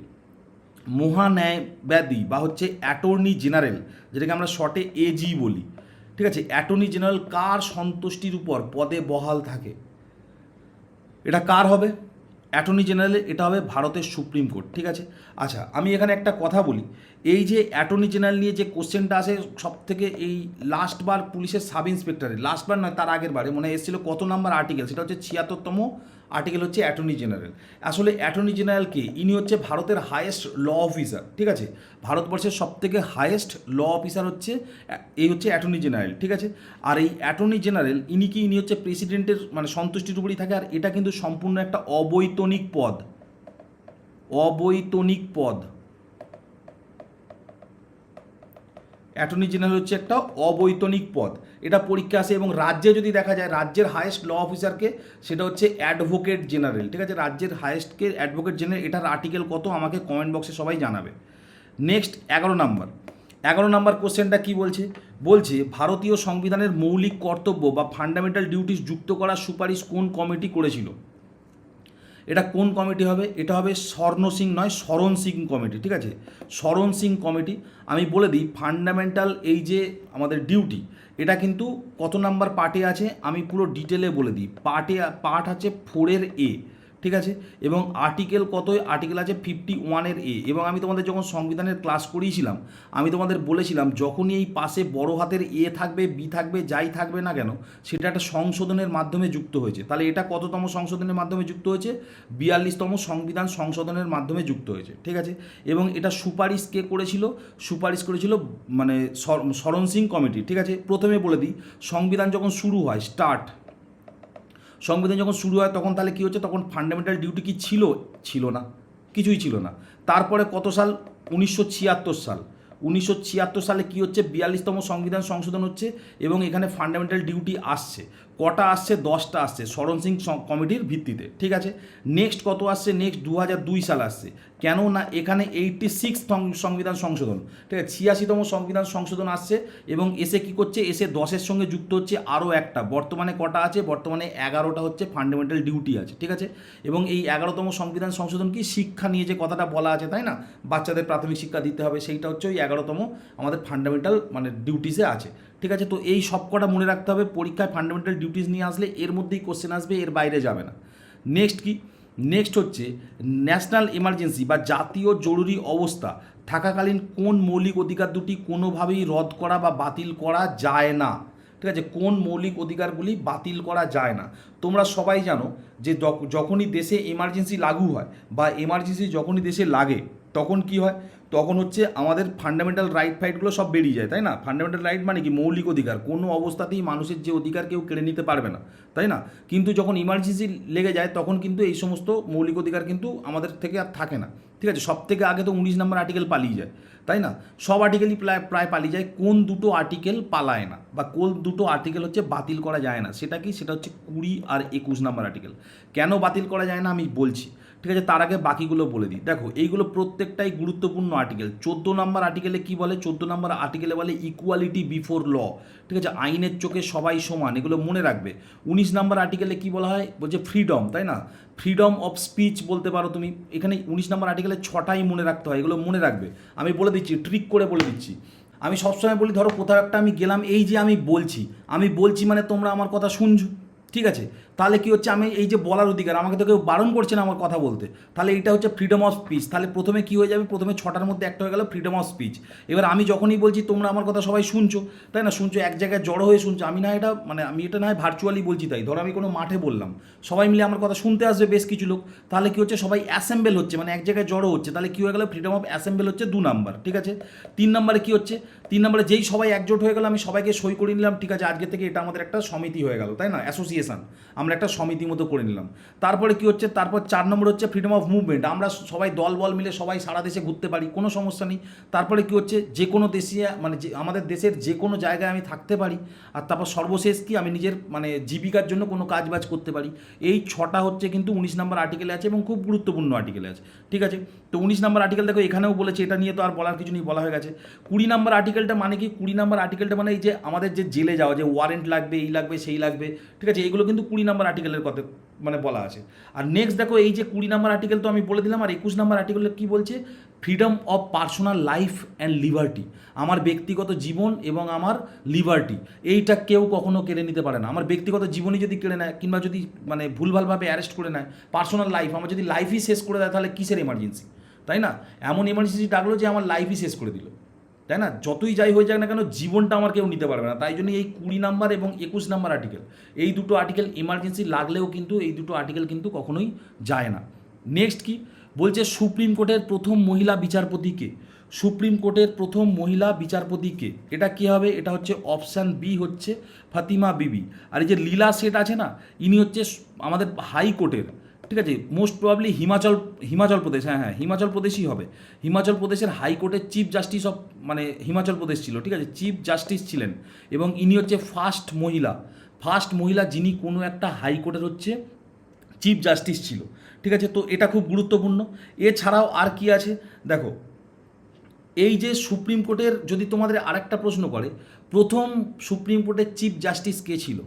মহান্যায়বাদী বা হচ্ছে অ্যাটর্নি জেনারেল, যেটাকে আমরা শর্টে এজি বলি, ঠিক আছে, অ্যাটর্নি জেনারেল কার সন্তুষ্টির উপর পদে বহাল থাকে, এটা কার হবে, অ্যাটর্নি জেনারেল, এটা হবে ভারতের সুপ্রিম কোর্ট, ঠিক আছে। আচ্ছা, আমি এখানে একটা কথা বলি, এই যে অ্যাটর্নি জেনারেল নিয়ে যে কোশ্চেনটা আসে সব থেকে, এই লাস্টবার পুলিশের সাব ইন্সপেক্টরের, লাস্টবার নয় তার আগের বারে মনে এসেছিল কত নাম্বার আর্টিকেল, সেটা হচ্ছে 76তম আর্টিকেল হচ্ছে অ্যাটর্নি জেনারেল। আসলে অ্যাটর্নি জেনারেলকে, ইনি হচ্ছে ভারতের হায়েস্ট ল অফিসার, ঠিক আছে, ভারতবর্ষের সবথেকে হায়েস্ট ল অফিসার হচ্ছে এই হচ্ছে অ্যাটর্নি জেনারেল, ঠিক আছে। আর এই অ্যাটর্নি জেনারেল ইনি হচ্ছে প্রেসিডেন্টের মানে সন্তুষ্টির উপরই থাকে, আর এটা কিন্তু সম্পূর্ণ একটা অবৈতনিক পদ, অবৈতনিক পদ। অ্যাটর্নি জেনারেল হচ্ছে একটা অবৈতনিক পদ, এটা পরীক্ষা আসে। এবং রাজ্যে যদি দেখা যায়, রাজ্যের হায়েস্ট ল অফিসারকে, সেটা হচ্ছে অ্যাডভোকেট জেনারেল, ঠিক আছে, রাজ্যের হায়েস্টকে অ্যাডভোকেট জেনারেল। এটার আর্টিকেল কত আমাকে কমেন্ট বক্সে সবাই জানাবে। নেক্সট 11 নম্বর কোশ্চেনটা কি বলছে, বলছে ভারতীয় সংবিধানের মৌলিক কর্তব্য বা ফান্ডামেন্টাল ডিউটিস যুক্ত করার সুপারিশ কোন কমিটি করেছিল, এটা কোন কমিটি হবে, এটা হবে স্বর্ণ সিং নয়, শরণ সিং কমিটি, ঠিক আছে, শরণ সিং কমিটি। আমি বলে দিই, ফান্ডামেন্টাল এই যে আমাদের ডিউটি, এটা কিন্তু কত নাম্বার পার্টে আছে আমি পুরো ডিটেলে বলে দিই। পার্ট আছে 4 এ, ঠিক আছে, এবং আর্টিকেল কত, আর্টিকেল আছে 51 এ। এবং আমি তোমাদের যখন সংবিধানের ক্লাস করিয়েছিলাম, আমি তোমাদের বলেছিলাম যখনই এই পাশে বড় হাতের এ থাকবে, বি থাকবে, যাই থাকবে না কেন, সেটা একটা সংশোধনের মাধ্যমে যুক্ত হয়েছে। তাহলে এটা কততম সংশোধনের মাধ্যমে যুক্ত হয়েছে, 42তম সংবিধান সংশোধনের মাধ্যমে যুক্ত হয়েছে, ঠিক আছে। এবং এটা সুপারিশ কে করেছিল, সুপারিশ করেছিল মানে শরণ সিং কমিটি, ঠিক আছে। প্রথমে বলে দিই, সংবিধান যখন শুরু হয়, সংবিধান যখন শুরু হয় তখন তাহলে কী হচ্ছে, তখন ফান্ডামেন্টাল ডিউটি কি ছিল, ছিল না, কিছুই ছিল না। তারপরে কত সাল, 1976 সাল, 1976 সালে কী হচ্ছে, 42তম সংবিধান সংশোধন হচ্ছে, এবং এখানে ফান্ডামেন্টাল ডিউটি আসছে, কটা আসছে, 10টা আসছে শরণ সিং কমিটির ভিত্তিতে, ঠিক আছে। নেক্সট কত আসছে, নেক্সট 2002 সাল আসছে, কেন না এখানে 86 সংবিধান সংশোধন, ঠিক আছে, 86তম সংবিধান সংশোধন আসছে, এবং এসে কী করছে, এসে 10-এর সঙ্গে যুক্ত হচ্ছে আরও একটা, বর্তমানে কটা আছে, বর্তমানে 11টা হচ্ছে ফান্ডামেন্টাল ডিউটি আছে, ঠিক আছে। এবং এই 11তম সংবিধান সংশোধন কি, শিক্ষা নিয়ে যে কথাটা বলা আছে, তাই না, বাচ্চাদের প্রাথমিক শিক্ষা দিতে হবে, সেইটা হচ্ছে ওই 11তম আমাদের ফান্ডামেন্টাল মানে ডিউটিসে আছে, ঠিক আছে। তো এই সব কটা মনে রাখতে হবে, পরীক্ষায় ফান্ডামেন্টাল ডিউটিস নিয়ে আসলে এর মধ্যেই কোশ্চেন আসবে, এর বাইরে যাবে না। নেক্সট কি, নেক্সট হচ্ছে ন্যাশনাল এমার্জেন্সি বা জাতীয় জরুরি অবস্থা থাকাকালীন কোন মৌলিক অধিকার দুটি কোনোভাবেই রদ করা বা বাতিল করা যায় না, ঠিক আছে, কোন মৌলিক অধিকারগুলি বাতিল করা যায় না। তোমরা সবাই জানো যে যখনই দেশে এমার্জেন্সি লাগু হয় বা এমার্জেন্সি যখনই দেশে লাগে, তখন কি হয়, তখন হচ্ছে আমাদের ফান্ডামেন্টাল ফাইটগুলো সব বেরিয়ে যায়, তাই না। ফান্ডামেন্টাল রাইট মানে কি, মৌলিক অধিকার, কোনো অবস্থাতেই মানুষের যে অধিকার কেউ কেড়ে নিতে পারবে না, তাই না। কিন্তু যখন ইমার্জেন্সি লেগে যায় তখন কিন্তু এই সমস্ত মৌলিক অধিকার কিন্তু আমাদের থেকে আর থাকে না, ঠিক আছে। সব থেকে আগে তো 19 নম্বর আর্টিকেল পালিয়ে যায়, তাই না, সব আর্টিকেলই প্রায় পালিয়ে যায়। কোন দুটো আর্টিকেল পালায় না বা কোন দুটো আর্টিকেল হচ্ছে বাতিল করা যায় না, সেটা কি, সেটা হচ্ছে 20 আর 21 নম্বর আর্টিকেল। কেন বাতিল করা যায় না আমি বলছি, ঠিক আছে, তার আগে বাকিগুলো বলে দিই। দেখো, এইগুলো প্রত্যেকটাই গুরুত্বপূর্ণ আর্টিকেল। 14 নম্বর আর্টিকেলে কি বলে, 14 নম্বর আর্টিকেলে বলে ইকুয়ালিটি বিফোর ল, ঠিক আছে, আইনের চোখে সবাই সমান, এগুলো মনে রাখবে। 19 নম্বর আর্টিকেলে কি বলা হয়, বলছে ফ্রিডম, তাই না, ফ্রিডম অফ স্পিচ বলতে পারো তুমি। এখানে 19 নম্বর আর্টিকেলে 6টাই মনে রাখতে হয়, এগুলো মনে রাখবে। আমি বলে দিচ্ছি, ট্রিক করে বলে দিচ্ছি। আমি সবসময় বলি, ধরো কোথাও একটা আমি গেলাম, এই যে আমি বলছি মানে তোমরা আমার কথা শুনছো, ঠিক আছে। তাহলে কি হচ্ছে, আমি এই যে বলার অধিকার, আমাকে তো কেউ বারণ করছে না আমার কথা বলতে, তাহলে এটা হচ্ছে ফ্রিডম অফ স্পিচ। তাহলে প্রথমে কি হয়ে যাবে, প্রথমে 6টার মধ্যে একটা হয়ে গেল ফ্রিডম অফ স্পিচ। এবার আমি যখনই বলছি তোমরা আমার কথা সবাই শুনছো, তাই না, শুনছো, এক জায়গায় জড়ো হয়ে শুনছো, আমি এটা না হয় ভার্চুয়ালি বলছি, তাই ধরো আমি কোনো মাঠে বললাম, সবাই মিলে আমার কথা শুনতে আসবে বেশ কিছু লোক, তাহলে কি হচ্ছে, সবাই অ্যাসেম্বল হচ্ছে, মানে এক জায়গায় জড়ো হচ্ছে, তাহলে কি হয়ে গেল, ফ্রিডম অফ অ্যাসেম্বল হচ্ছে 2 নাম্বার, ঠিক আছে। 3 নম্বরে কি হচ্ছে, 3 নম্বরে যেই সবাই একজোট হয়ে গেল, আমি সবাইকে সই করে নিলাম, ঠিক আছে, আজকে থেকে এটা আমাদের একটা সমিতি হয়ে গেল, তাই না, অ্যাসোসিয়েশন, আমরা একটা সমিতি মতো করে নিলাম। তারপরে কি হচ্ছে, তারপর 4 নম্বর হচ্ছে ফ্রিডম অফ মুভমেন্ট, আমরা সবাই দল বল মিলে সবাই সারা দেশে ঘুরতে পারি, কোনো সমস্যা নেই। তারপরে কি হচ্ছে, যে কোনো দেশে মানে যে আমাদের দেশের যে কোনো জায়গায় আমি থাকতে পারি। আর তারপর সর্বশেষ কি, আমি নিজের মানে জীবিকার জন্য কোনো কাজ বাজ করতে পারি। এই 6টা হচ্ছে কিন্তু 19 নম্বর আর্টিকেলে আছে এবং খুব গুরুত্বপূর্ণ আর্টিকেলে আছে, ঠিক আছে। তো 19 নম্বর আর্টিকেল দেখো এখানেও বলেছে, এটা নিয়ে তো আর বলার কিছু নেই, বলা হয়ে গেছে। 20 নম্বর আর্টিকেলটা মানে কি, 20 নম্বর আর্টিকেলটা মানে এই যে আমাদের যে জেলে যাওয়া, যে ওয়ারেন্ট লাগবে, এই লাগবে সেই লাগবে, ঠিক আছে, এইগুলো কিন্তু 20 নম্বর আর্টিকেলের কথা মানে বলা আছে। আর নেক্সট দেখো, এই যে 20 নম্বর আর্টিকেল তো আমি বলে দিলাম, আর 21 নম্বর আর্টিকেলে কি বলছে, freedom of personal life and liberty, আমার ব্যক্তিগত জীবন এবং আমার লিবার্টি, এইটা কেউ কখনো কেড়ে নিতে পারে না। আমার ব্যক্তিগত জীবনই যদি কেড়ে নেয় কিংবা যদি মানে ভুলভালভাবে অ্যারেস্ট করে নেয়, পার্সোনাল লাইফ আমার যদি লাইফই শেষ করে দেয়, তাহলে কিসের এমার্জেন্সি, তাই না? এমন এমার্জেন্সি ডাকলো যে আমার লাইফই শেষ করে দিল, তাই না? যতই যাই হয়ে যাক না কেন, জীবনটা আমার কেউ নিতে পারবে না। তাই জন্য এই 20 নাম্বার এবং 21 নাম্বার আর্টিকেল, এই দুটো আর্টিকেল এমার্জেন্সি লাগলেও কিন্তু এই দুটো আর্টিকেল কিন্তু কখনোই যায় না। নেক্সট কি বলছে, সুপ্রিম কোর্টের প্রথম মহিলা বিচারপতিকে, সুপ্রিম কোর্টের প্রথম মহিলা বিচারপতিকে, এটা কি হবে, এটা হচ্ছে অপশান বি হচ্ছে ফাতিমা বিবি। আর এই যে লীলা শেঠ আছে না, ইনি হচ্ছে আমাদের হাইকোর্টের, ঠিক আছে, মোস্ট প্রবাবলি হিমাচল প্রদেশ, হ্যাঁ হিমাচল প্রদেশই হবে। হিমাচল প্রদেশের হাইকোর্টের চিফ জাস্টিস অফ মানে হিমাচল প্রদেশ ছিল, ঠিক আছে, চিফ জাস্টিস ছিলেন। এবং ইনি হচ্ছে ফার্স্ট মহিলা যিনি কোনো একটা হাইকোর্টের হচ্ছে চিফ জাস্টিস ছিল, ঠিক আছে। তো এটা খুব গুরুত্বপূর্ণ। এছাড়াও আর কি আছে দেখো, এই যে সুপ্রিম কোর্টের, যদি তোমাদের আরেকটা প্রশ্ন করে, প্রথম সুপ্রিম কোর্টের চিফ জাস্টিস কে ছিল,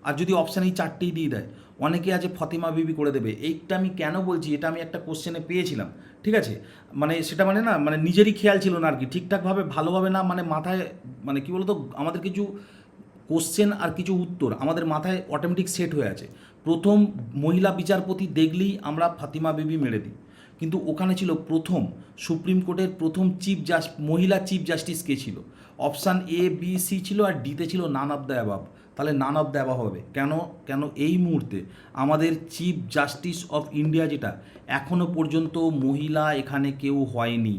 আর যদি অপশান এই 4টেই দিয়ে দেয়, অনেকে আছে ফতিমা বিবি করে দেবে। এইটা আমি কেন বলছি, এটা আমি একটা কোশ্চেনে পেয়েছিলাম, ঠিক আছে, মানে সেটা মানে না মানে নিজেরই খেয়াল ছিল না আর কি, ঠিকঠাকভাবে ভালোভাবে না মানে মাথায় মানে কী বলতো, আমাদের কিছু কোশ্চেন আর কিছু উত্তর আমাদের মাথায় অটোমেটিক সেট হয়ে আছে। প্রথম মহিলা বিচারপতি দেখলেই আমরা ফাতিমা বিবি মেরে দিই, কিন্তু ওখানে ছিল প্রথম সুপ্রিম কোর্টের প্রথম মহিলা চিফ জাস্টিস কে ছিল। অপশান এ বি সি ছিল, আর ডিতে ছিল নান অফ দ্য অ্যাবাভ। তাহলে নান অফ দ্য অ্যাবাভ হবে কেন? কেন এই মুহূর্তে আমাদের চিফ জাস্টিস অফ ইন্ডিয়া, যেটা এখনও পর্যন্ত মহিলা এখানে কেউ হয়নি,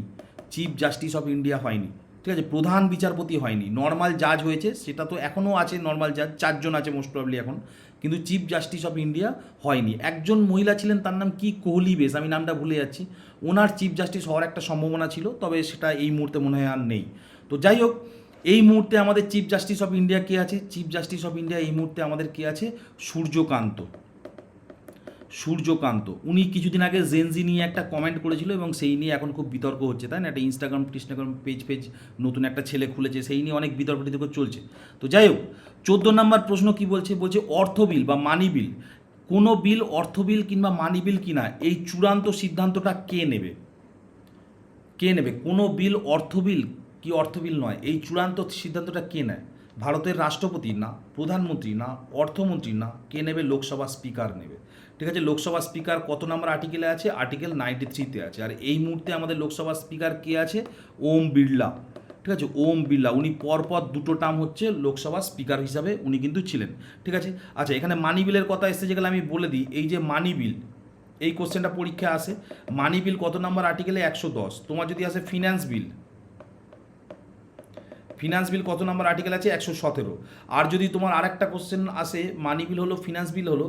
চিফ জাস্টিস অফ ইন্ডিয়া হয়নি, ঠিক আছে, প্রধান বিচারপতি হয়নি, নর্মাল জাজ হয়েছে, সেটা তো এখনও আছে, নর্মাল জাজ 4জন আছে মোস্ট প্রবলি এখন, কিন্তু চিফ জাস্টিস অফ ইন্ডিয়া হয়নি। একজন মহিলা ছিলেন, তার নাম কি, কোহলি বেশ, আমি নামটা ভুলে যাচ্ছি, ওনার চিফ জাস্টিস হওয়ার একটা সম্ভাবনা ছিল, তবে সেটা এই মুহূর্তে মনে হয় আর নেই। তো যাই হোক, এই মুহূর্তে আমাদের চিফ জাস্টিস অফ ইন্ডিয়া কে আছে, চিফ জাস্টিস অফ ইন্ডিয়া এই মুহূর্তে আমাদের কে আছে, সূর্যকান্ত। উনি কিছুদিন আগে জেনজি নিয়ে একটা কমেন্ট করেছিল এবং সেই নিয়ে এখন খুব বিতর্ক হচ্ছে, তাই না? একটা ইনস্টাগ্রাম পেজ নতুন একটা ছেলে খুলেছে, সেই নিয়ে অনেক বিতর্ক চলছে। তো যাই হোক, 14 নম্বর প্রশ্ন কি বলছে, অর্থ বিল বা মানি বিল, কোনো বিল অর্থ বিল কিংবা মানি বিল কিনা, এই চূড়ান্ত সিদ্ধান্তটা কে নেবে? কোনো বিল অর্থ বিল কি অর্থ বিল নয়, এই চূড়ান্ত সিদ্ধান্তটা কে নেয়? ভারতের রাষ্ট্রপতি না, প্রধানমন্ত্রী না, অর্থমন্ত্রী না, কে নেবে? লোকসভা স্পিকার নেবে, ঠিক আছে। লোকসভা স্পিকার কত নম্বর আর্টিকেলে আছে? আর্টিকেল 93-তে আছে। আর এই মুহূর্তে আমাদের লোকসভা স্পিকার কে আছে? ওম বিড়লা, ঠিক আছে, ওম বিড়লা। উনি পরপর 2টো টার্ম হচ্ছে লোকসভা স্পিকার হিসাবে উনি কিন্তু ছিলেন, ঠিক আছে। আচ্ছা, এখানে মানি বিলের কথা এসেছে, যেগুলো আমি বলে দিই। এই যে মানি বিল, এই কোশ্চেনটা পরীক্ষায় আসে, মানি বিল কত নম্বর আর্টিকেলে? 110। তোমার যদি আসে ফিনান্স বিল কত নম্বর আর্টিকেল আছে? 117। আর যদি তোমার আরেকটা কোশ্চেন আসে, মানি বিল হলো, ফিনান্স বিল হলো,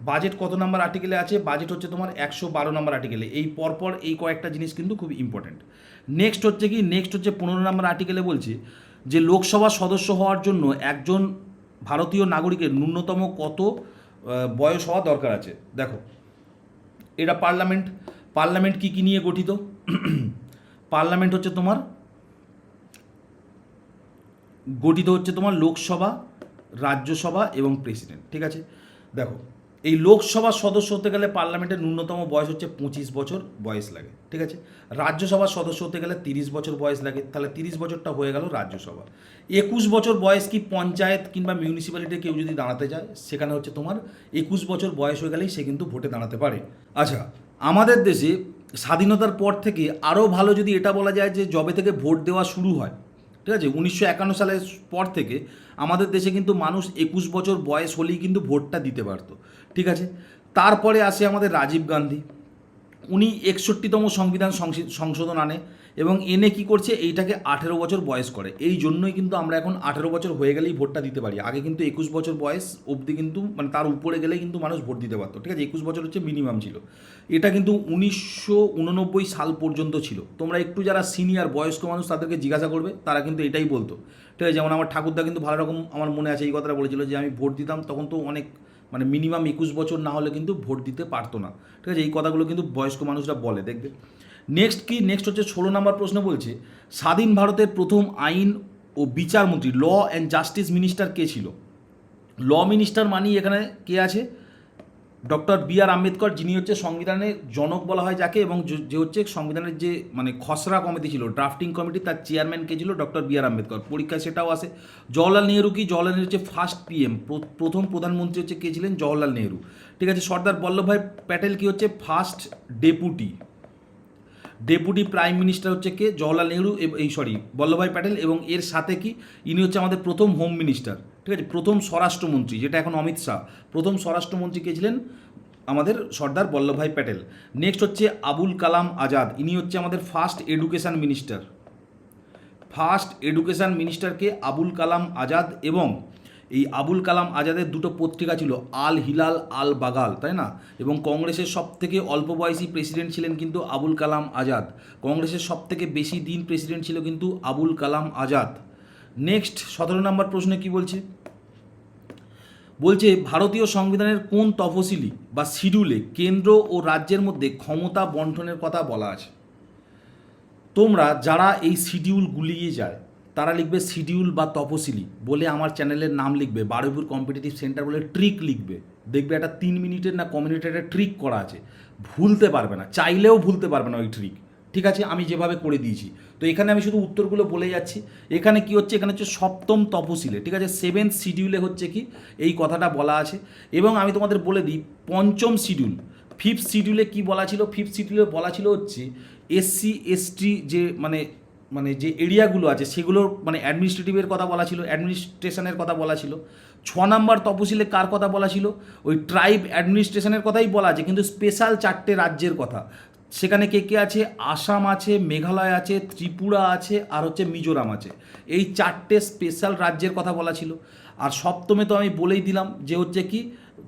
বাজেট কত নম্বর আর্টিকেলে আছে? বাজেট হচ্ছে তোমার 112 নম্বর আর্টিকেলে। এই পরপর এই কয়েকটা জিনিস কিন্তু খুব ইম্পর্টেন্ট। নেক্সট হচ্ছে 15 নম্বর আর্টিকেলে বলছে যে লোকসভা সদস্য হওয়ার জন্য একজন ভারতীয় নাগরিকের ন্যূনতম কত বয়স হওয়া দরকার আছে। দেখো, এটা পার্লামেন্ট কি নিয়ে গঠিত? পার্লামেন্ট হচ্ছে তোমার গঠিত হচ্ছে তোমার লোকসভা, রাজ্যসভা এবং প্রেসিডেন্ট, ঠিক আছে। দেখো, এই লোকসভার সদস্য হতে গেলে পার্লামেন্টের ন্যূনতম বয়স হচ্ছে 25 বছর বয়স লাগে, ঠিক আছে। রাজ্যসভার সদস্য হতে গেলে 30 বছর বয়স লাগে, তাহলে 30 বছরটা হয়ে গেল রাজ্যসভা। 21 বছর বয়স কি পঞ্চায়েত কিংবা মিউনিসিপ্যালিটি কেউ যদি দাঁড়াতে যায়, সেখানে হচ্ছে তোমার 21 বছর বয়স হয়ে গেলেই সে কিন্তু ভোটে দাঁড়াতে পারে। আচ্ছা, আমাদের দেশে স্বাধীনতার পর থেকে আরও ভালো যদি এটা বলা যায় যে যবে থেকে ভোট দেওয়া শুরু হয়, ঠিক আছে, 1951 সালের পর থেকে আমাদের দেশে কিন্তু মানুষ 21 বছর বয়স হলেই কিন্তু ভোটটা দিতে পারতো, ঠিক আছে। তারপরে আসে আমাদের রাজীব গান্ধী, উনি 61তম সংবিধান সংশোধন আনে এবং এনে কি করছে, এইটাকে 18 বছর বয়স করে। এই জন্যই কিন্তু আমরা এখন 18 বছর হয়ে গেলেই ভোটটা দিতে পারি। আগে কিন্তু 21 বছর বয়স অবধি কিন্তু মানে তার উপরে গেলেই কিন্তু মানুষ ভোট দিতে পারতো, ঠিক আছে। 21 বছর হচ্ছে মিনিমাম ছিল। এটা কিন্তু 1989 সাল পর্যন্ত ছিল। তোমরা একটু যারা সিনিয়র বয়স্ক মানুষ তাদেরকে জিজ্ঞাসা করবে, তারা কিন্তু এটাই বলতো, ঠিক আছে। যেমন আমার ঠাকুরদা কিন্তু ভালো রকম আমার মনে আছে এই কথাটা বলেছিল যে আমি ভোট দিতাম তখন তো অনেক মানে মিনিমাম 21 বছর না হলে কিন্তু ভোট দিতে পারতো না, ঠিক আছে। এই কথাগুলো কিন্তু বয়স্ক মানুষরা বলে, দেখবে। নেক্সট কি, নেক্সট হচ্ছে 16 নম্বর প্রশ্ন বলছে স্বাধীন ভারতের প্রথম আইন ও বিচারমন্ত্রী ল অ্যান্ড জাস্টিস মিনিস্টার কে ছিল? ল মিনিস্টার মানি এখানে কে আছে? Doctor B R. আম্বেদকর, যিনি হচ্ছে সংবিধানের জনক বলা হয় যাকে, এবং যে হচ্ছে সংবিধানের যে মানে খসড়া কমিটি ছিল, ড্রাফটিং কমিটি, তার চেয়ারম্যান কে ছিল? Doctor B R. আম্বেদকর। পরীক্ষায় সেটাও আসে। জওহরলাল নেহরু কি? জওহরলাল নেহরু হচ্ছে ফার্স্ট পিএম, প্রথম প্রধানমন্ত্রী হচ্ছে কে ছিলেন? জওহরলাল নেহরু, ঠিক আছে। সর্দার বল্লভভাই প্যাটেল কি হচ্ছে? ফার্স্ট ডেপুটি প্রাইম মিনিস্টার হচ্ছে কে? জওহরলাল নেহরু বল্লভভাই প্যাটেল। এবং এর সাথে কি, ইনি হচ্ছে আমাদের প্রথম হোম মিনিস্টার, ঠিক আছে। প্রথম স্বরাষ্ট্রমন্ত্রী, যেটা এখন অমিত শাহ, প্রথম স্বরাষ্ট্রমন্ত্রী কে ছিলেন? আমাদের সর্দার বল্লভভাই প্যাটেল। নেক্সট হচ্ছে আবুল কালাম আজাদ, ইনি হচ্ছে আমাদের ফার্স্ট এডুকেশন মিনিস্টারকে আবুল কালাম আজাদ। এবং এই আবুল কালাম আজাদের দুটো পত্রিকা ছিল, আল হিলাল, আল বাগাল, তাই না? এবং কংগ্রেসের সব থেকে অল্প বয়সী প্রেসিডেন্ট ছিলেন কিন্তু আবুল কালাম আজাদ। কংগ্রেসের সব থেকে বেশি দিন প্রেসিডেন্ট ছিল কিন্তু আবুল কালাম আজাদ। নেক্সট 17 নম্বর প্রশ্নে কি বলছে? বলছে ভারতীয় সংবিধানের কোন তফসিলি বা শিডিউলে কেন্দ্র ও রাজ্যের মধ্যে ক্ষমতা বন্টনের কথা বলা আছে? তোমরা যারা এই শিডিউল গুলিয়ে যায় তারা লিখবে শিডিউল বা তফসিলি বলে আমার চ্যানেলের নাম লিখবে, বারুইপুর কম্পিটিটিভ সেন্টার বলে ট্রিক লিখবে, দেখবে একটা 3 মিনিটের না কমিউনিটের একটা ট্রিক করা আছে, ভুলতে পারবে না, চাইলেও ভুলতে পারবে না ওই ট্রিক, ঠিক আছে। আমি যেভাবে করে দিয়েছি, তো এখানে আমি শুধু উত্তরগুলো বলে যাচ্ছি। এখানে কি হচ্ছে, এখানে হচ্ছে 7ম তফসিলে, ঠিক আছে। 7th শিডিউলে হচ্ছে কি এই কথাটা বলা আছে। এবং আমি তোমাদের বলে দিই 5ম শিডিউল, 5th শিডিউলে কি বলা ছিল? 5th শিডিউলে বলা ছিল হচ্ছে এসসি এসটি যে মানে যে এরিয়াগুলো আছে সেগুলোর মানে অ্যাডমিনিস্ট্রেটিভের কথা বলা ছিল, অ্যাডমিনিস্ট্রেশনের কথা বলা ছিল। 6 নম্বর তপশিলে কার কথা বলা ছিল? ওই ট্রাইব অ্যাডমিনিস্ট্রেশনের কথাই বলা আছে, কিন্তু স্পেশাল 4টে রাজ্যের কথা। সেখানে কে কে আছে? আসাম আছে, মেঘালয় আছে, ত্রিপুরা আছে, আর হচ্ছে মিজোরাম আছে। এই 4টে স্পেশাল রাজ্যের কথা বলা ছিল। আর 7মে তো আমি বলেই দিলাম যে হচ্ছে কি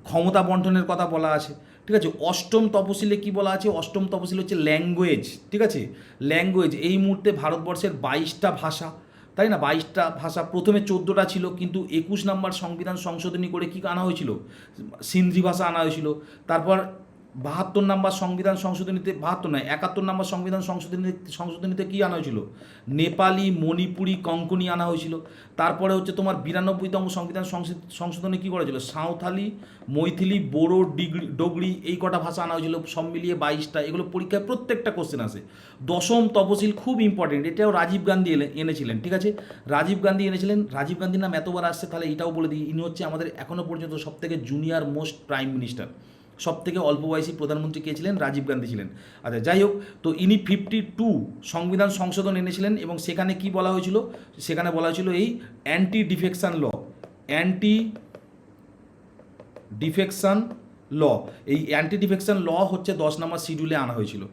ক্ষমতা বন্টনের কথা বলা আছে, ঠিক আছে। 8ম তপশিলে কি বলা আছে? 8ম তপশিল হচ্ছে ল্যাঙ্গুয়েজ, ঠিক আছে। ল্যাঙ্গুয়েজ, এই মুহূর্তে ভারতবর্ষের 22টা ভাষা, তাই না? 22টা ভাষা, প্রথমে 14টা ছিল, কিন্তু 21 নম্বর সংবিধান সংশোধনী করে কি আনা হয়েছিল? সিন্ধি ভাষা আনা হয়েছিল। তারপর 72 নম্বর সংবিধান সংশোধনীতে, 72 নয় 71 নম্বর সংবিধান সংশোধনীতে কি আনা হয়েছিল? নেপালি, মণিপুরি, কঙ্কনি আনা হয়েছিল। তারপরে হচ্ছে তোমার 92তম সংবিধান সংশোধনী কী করা হয়েছিল? সাঁওতালি, মৈথিলি, বোড়ো, ডোগরি, এই কটা ভাষা আনা হয়েছিল, সব মিলিয়ে 22টা। এগুলো পরীক্ষায় প্রত্যেকটা কোশ্চেন আসে। 10ম তপশিল খুব ইম্পর্টেন্ট, এটাও রাজীব গান্ধী এনেছিলেন, ঠিক আছে। রাজীব গান্ধী এনেছিলেন। রাজীব গান্ধীর নাম এতবার আসছে, তাহলে এটাও বলে দিই, ইনি হচ্ছে আমাদের এখনও পর্যন্ত সবথেকে জুনিয়র মোস্ট প্রাইম মিনিস্টার। সব থেকে অল্প বয়সী প্রধানমন্ত্রী কে ছিলেন? রাজীব গান্ধী ছিলেন। আচ্ছা, যাই হোক, তো ইনি 52 সংবিধান সংশোধন এনেছিলেন। এবং সেখানে কি বলা হয়েছিল? সেখানে বলা হয়েছিল এই অ্যান্টি ডিফেকশন ল, এই অ্যান্টি ডিফেকশন ল হচ্ছে 10 নম্বর শিডিউলে আনা হয়েছিল।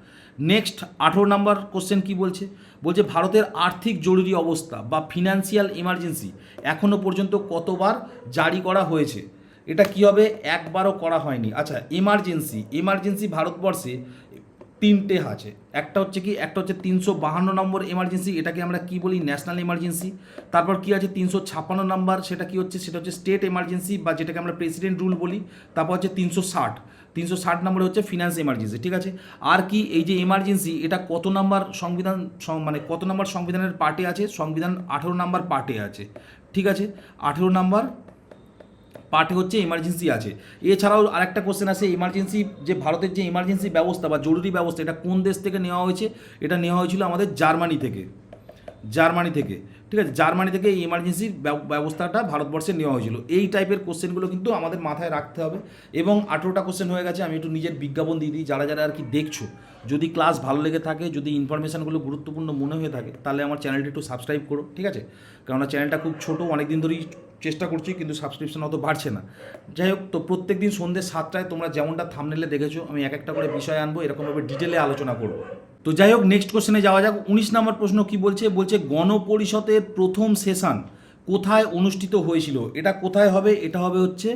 নেক্সট 18 নম্বর কোশ্চেন কি বলছে? বলছে ভারতের আর্থিক জরুরি অবস্থা বা ফিনান্সিয়াল ইমার্জেন্সি এখনও পর্যন্ত কতবার জারি করা হয়েছে? এটা কি হবে? একবারও করা হয়নি। আচ্ছা, এমার্জেন্সি ভারতবর্ষে 3টে আছে। একটা হচ্ছে 352 নম্বর এমার্জেন্সি, এটাকে আমরা কি বলি? National emergency. তারপর কি আছে 356 নম্বর, সেটা হচ্ছে স্টেট এমার্জেন্সি বা যেটাকে আমরা প্রেসিডেন্ট রুল বলি। তারপর হচ্ছে 360 নম্বরে হচ্ছে ফিনান্স এমার্জেন্সি, ঠিক আছে। আর কি এই যে এমার্জেন্সি, এটা কত নম্বর সংবিধান মানে কত নম্বর সংবিধানের পার্টে আছে? সংবিধান 18 নম্বর পার্টে আছে, ঠিক আছে। 18 নম্বর পার্টে হচ্ছে এমার্জেন্সি আছে। এছাড়াও আরেকটা কোশ্চেন আছে, এমার্জেন্সি যে ভারতের যে এমার্জেন্সি ব্যবস্থা বা জরুরি ব্যবস্থা, এটা কোন দেশ থেকে নেওয়া হয়েছে? এটা নেওয়া হয়েছিল আমাদের জার্মানি থেকে, ঠিক ঠিক আছে, জার্মানি থেকে এই ইমার্জেন্সি ব্যবস্থাটা ভারতবর্ষে নেওয়া হয়েছিল। এই টাইপের কোশ্চেনগুলো কিন্তু আমাদের মাথায় রাখতে হবে। এবং 18টা কোশ্চেন হয়ে গেছে, আমি একটু নিজের বিজ্ঞাপন দিয়ে দিই, যারা যারা আর কি দেখছো, যদি ক্লাস ভালো লেগে থাকে, যদি ইনফরমেশানগুলো গুরুত্বপূর্ণ মনে হয়ে থাকে, তাহলে আমার চ্যানেলটি একটু সাবস্ক্রাইব করো, ঠিক আছে, কেননা চ্যানেলটা খুব ছোটো, অনেক দিন ধরেই চেষ্টা করছি কিন্তু সাবস্ক্রিপশন অত বাড়ছে না। যাই হোক, তো প্রত্যেক দিন সন্ধ্যে 7টায় তোমরা যেমনটা থাম্বনেলে দেখেছো, আমি এক একটা করে বিষয় আনবো, এরকমভাবে ডিটেলে আলোচনা করবো। তো যাই হোক, নেক্সট কোশ্চেনে যাওয়া যাক। 19 নম্বর প্রশ্ন কি বলছে, বলছে গণপরিষদের প্রথম সেশন কোথায় অনুষ্ঠিত হয়েছিল? এটা কোথায় হবে? এটা হবে হচ্ছে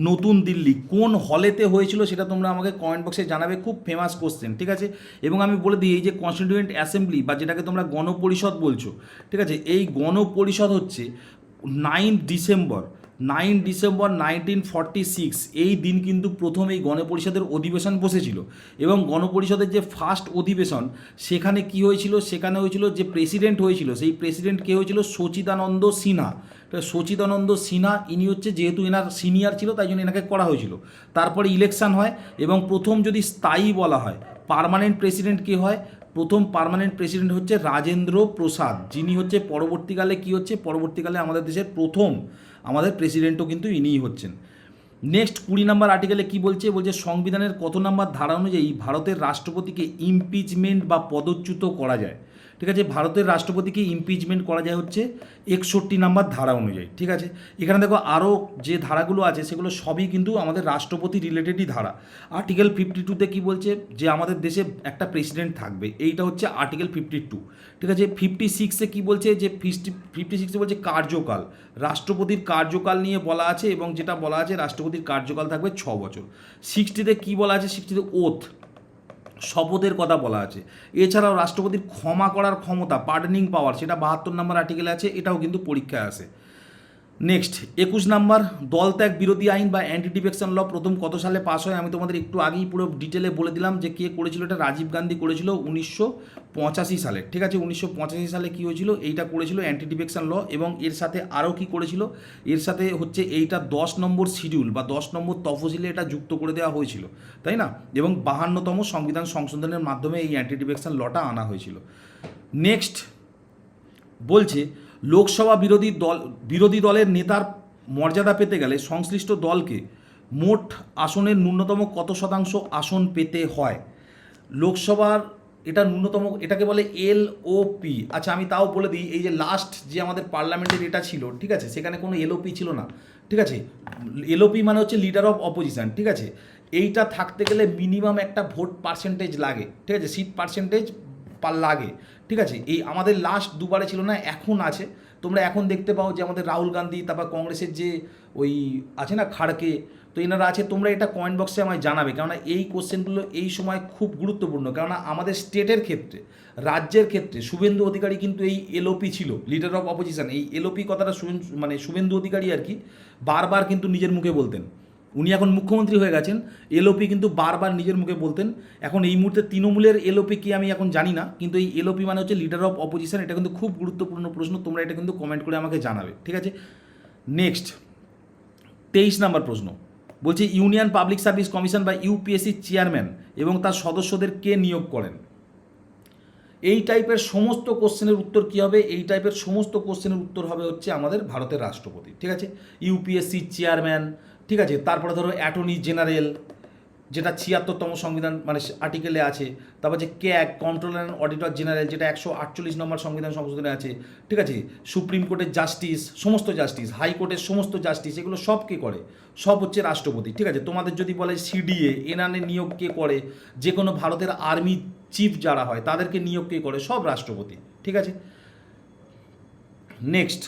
নতুন দিল্লি। কোন হলেতে হয়েছিল সেটা তোমরা আমাকে কমেন্ট বক্সে জানাবে, খুব ফেমাস কোশ্চেন, ঠিক আছে। এবং আমি বলে দিই, এই যে কনস্টিটিউয়েন্ট অ্যাসেম্বলি বা যেটাকে তোমরা গণপরিষদ বলছো, ঠিক আছে, এই গণপরিষদ হচ্ছে 9 ডিসেম্বর 1946 এই দিন কিন্তু প্রথম এই গণপরিষদের অধিবেশন বসেছিল। এবং গণপরিষদের যে ফার্স্ট অধিবেশন, সেখানে কি হয়েছিল, সেখানে হয়েছিল যে প্রেসিডেন্ট হয়েছিল, সেই প্রেসিডেন্ট কে হয়েছিল, সচিদানন্দ সিনহা। সচিদানন্দ সিনহা ইনি হচ্ছে, যেহেতু এনার সিনিয়র ছিল তাই জন্য এনাকে করা হয়েছিল। তারপরে ইলেকশন হয় এবং প্রথম যদি স্থায়ী বলা হয়, পার্মানেন্ট প্রেসিডেন্ট কে হয়, প্রথম পার্মানেন্ট প্রেসিডেন্ট হচ্ছে রাজেন্দ্র প্রসাদ, যিনি হচ্ছে পরবর্তীকালে কি হচ্ছে, পরবর্তীকালে আমাদের দেশের প্রথম আমাদের প্রেসিডেন্টও কিন্তু ইনিই হচ্ছেন। নেক্সট 20 নম্বর আর্টিকেলে কি বলছে, বলছে সংবিধানের কত নম্বর ধারা অনুযায়ী ভারতের রাষ্ট্রপতিকে ইমপিচমেন্ট বা পদচ্যুত করা যায়? ঠিক আছে, ভারতের রাষ্ট্রপতিকে ইমপিচমেন্ট করা যায় হচ্ছে 61 নম্বর ধারা অনুযায়ী, ঠিক আছে। এখানে দেখো আরও যে ধারাগুলো আছে সেগুলো সবই কিন্তু আমাদের রাষ্ট্রপতি রিলেটেডই ধারা। আর্টিকেল 52তে কি বলছে, যে আমাদের দেশে একটা প্রেসিডেন্ট থাকবে, এইটা হচ্ছে আর্টিকেল 52, ঠিক আছে। 56-এ কি বলছে, যে 56-এ বলছে কার্যকাল, রাষ্ট্রপতির কার্যকাল নিয়ে বলা আছে, এবং যেটা বলা আছে রাষ্ট্রপতির কার্যকাল থাকবে 6 বছর। 60-তে কি বলা আছে, 60-তে ওথ, শপথের কথা বলা আছে। এছাড়াও রাষ্ট্রপতির ক্ষমা করার ক্ষমতা, পার্ডনিং পাওয়ার, সেটা 72 নম্বর আর্টিকেলে আছে, এটাও কিন্তু পরীক্ষায় আসে। নেক্সট 21 নাম্বার, দল ত্যাগ বিরোধী আইন বা অ্যান্টি ডিফেকশন ল প্রথম কত সালে পাস হয়? আমি তোমাদের একটু আগেই পুরো ডিটেলে বলে দিলাম যে কে করেছিল, এটা রাজীব গান্ধী করেছিল 1985 সালে, ঠিক আছে। 1985 সালে কি হয়েছিল, এইটা করেছিল অ্যান্টি ডিফেকশন ল। এবং এর সাথে আরও কি করেছিল, এর সাথে হচ্ছে এইটা 10 নম্বর শিডিউল বা 10 নম্বর তফসিলে এটা যুক্ত করে দেওয়া হয়েছিল, তাই না। এবং 52তম সংবিধান সংশোধনের মাধ্যমে এই অ্যান্টি ডিফেকশন লটা আনা হয়েছিল। নেক্সট বলছে, লোকসভা বিরোধী দলের নেতার মর্যাদা পেতে গেলে সংশ্লিষ্ট দলকে মোট আসনের ন্যূনতম কত শতাংশ আসন পেতে হয়? লোকসভার এটা ন্যূনতম, এটাকে বলে LOP। আচ্ছা, আমি তাও বলে দিই, এই যে লাস্ট যে আমাদের পার্লামেন্টের এটা ছিল, ঠিক আছে, সেখানে কোনো LOP ছিল না, ঠিক আছে। LOP মানে হচ্ছে লিডার অফ অপোজিশন, ঠিক আছে। এইটা থাকতে গেলে মিনিমাম একটা ভোট পার্সেন্টেজ লাগে, ঠিক আছে, সিট পার্সেন্টেজ লাগে, ঠিক আছে। এই আমাদের লাস্ট দুবারে ছিল না, এখন আছে। তোমরা এখন দেখতে পাও যে আমাদের রাহুল গান্ধী, তারপর কংগ্রেসের যে ওই আছে না খাড়কে, তো এনারা আছে। তোমরা এটা কমেন্ট বক্সে আমায় জানাবে, কেননা এই কোশ্চেনগুলো এই সময় খুব গুরুত্বপূর্ণ। কেননা আমাদের স্টেটের ক্ষেত্রে, রাজ্যের ক্ষেত্রে শুভেন্দু অধিকারী কিন্তু এই LOP ছিল, লিডার অফ অপোজিশন। এই LOP কথাটা মানে শুভেন্দু অধিকারী আর কি বারবার কিন্তু নিজের মুখে বলতেন। উনি এখন মুখ্যমন্ত্রী হয়ে গেছেন, LOP কিন্তু বারবার নিজের মুখে বলতেন। এখন এই মুহূর্তে তৃণমূলের LOP কি আমি এখন জানি না, কিন্তু এই LOP মানে হচ্ছে লিডার অফ অপোজিশন। এটা কিন্তু খুব গুরুত্বপূর্ণ প্রশ্ন, তোমরা এটা কিন্তু কমেন্ট করে আমাকে জানাবে, ঠিক আছে। নেক্সট 23 নম্বর প্রশ্ন বলছে, ইউনিয়ন পাবলিক সার্ভিস কমিশন বা UPSC চেয়ারম্যান এবং তার সদস্যদের কে নিয়োগ করেন? এই টাইপের সমস্ত কোশ্চেনের উত্তর কী হবে, এই টাইপের সমস্ত কোশ্চেনের উত্তর হবে হচ্ছে আমাদের ভারতের রাষ্ট্রপতি, ঠিক আছে। UPSC চেয়ারম্যান, ঠিক আছে। তারপরে ধরো অ্যাটর্নি জেনারেল, যেটা 76তম সংবিধান মানে আর্টিকেলে আছে। তারপর যে CAG, controller and auditor general, যেটা 148 নম্বর সংবিধান সংশোধনে আছে, ঠিক আছে। সুপ্রিম কোর্টের জাস্টিস, সমস্ত জাস্টিস, হাইকোর্টের সমস্ত জাস্টিস, এগুলো সব কে করে? সব হচ্ছে রাষ্ট্রপতি, ঠিক আছে। তোমাদের যদি বলে CDA, এনআরএ নিয়োগ কে করে? যে কোনো ভারতের আর্মি চিফ যারা হয় তাদেরকে নিয়োগ কে করে? সব রাষ্ট্রপতি, ঠিক আছে। নেক্সট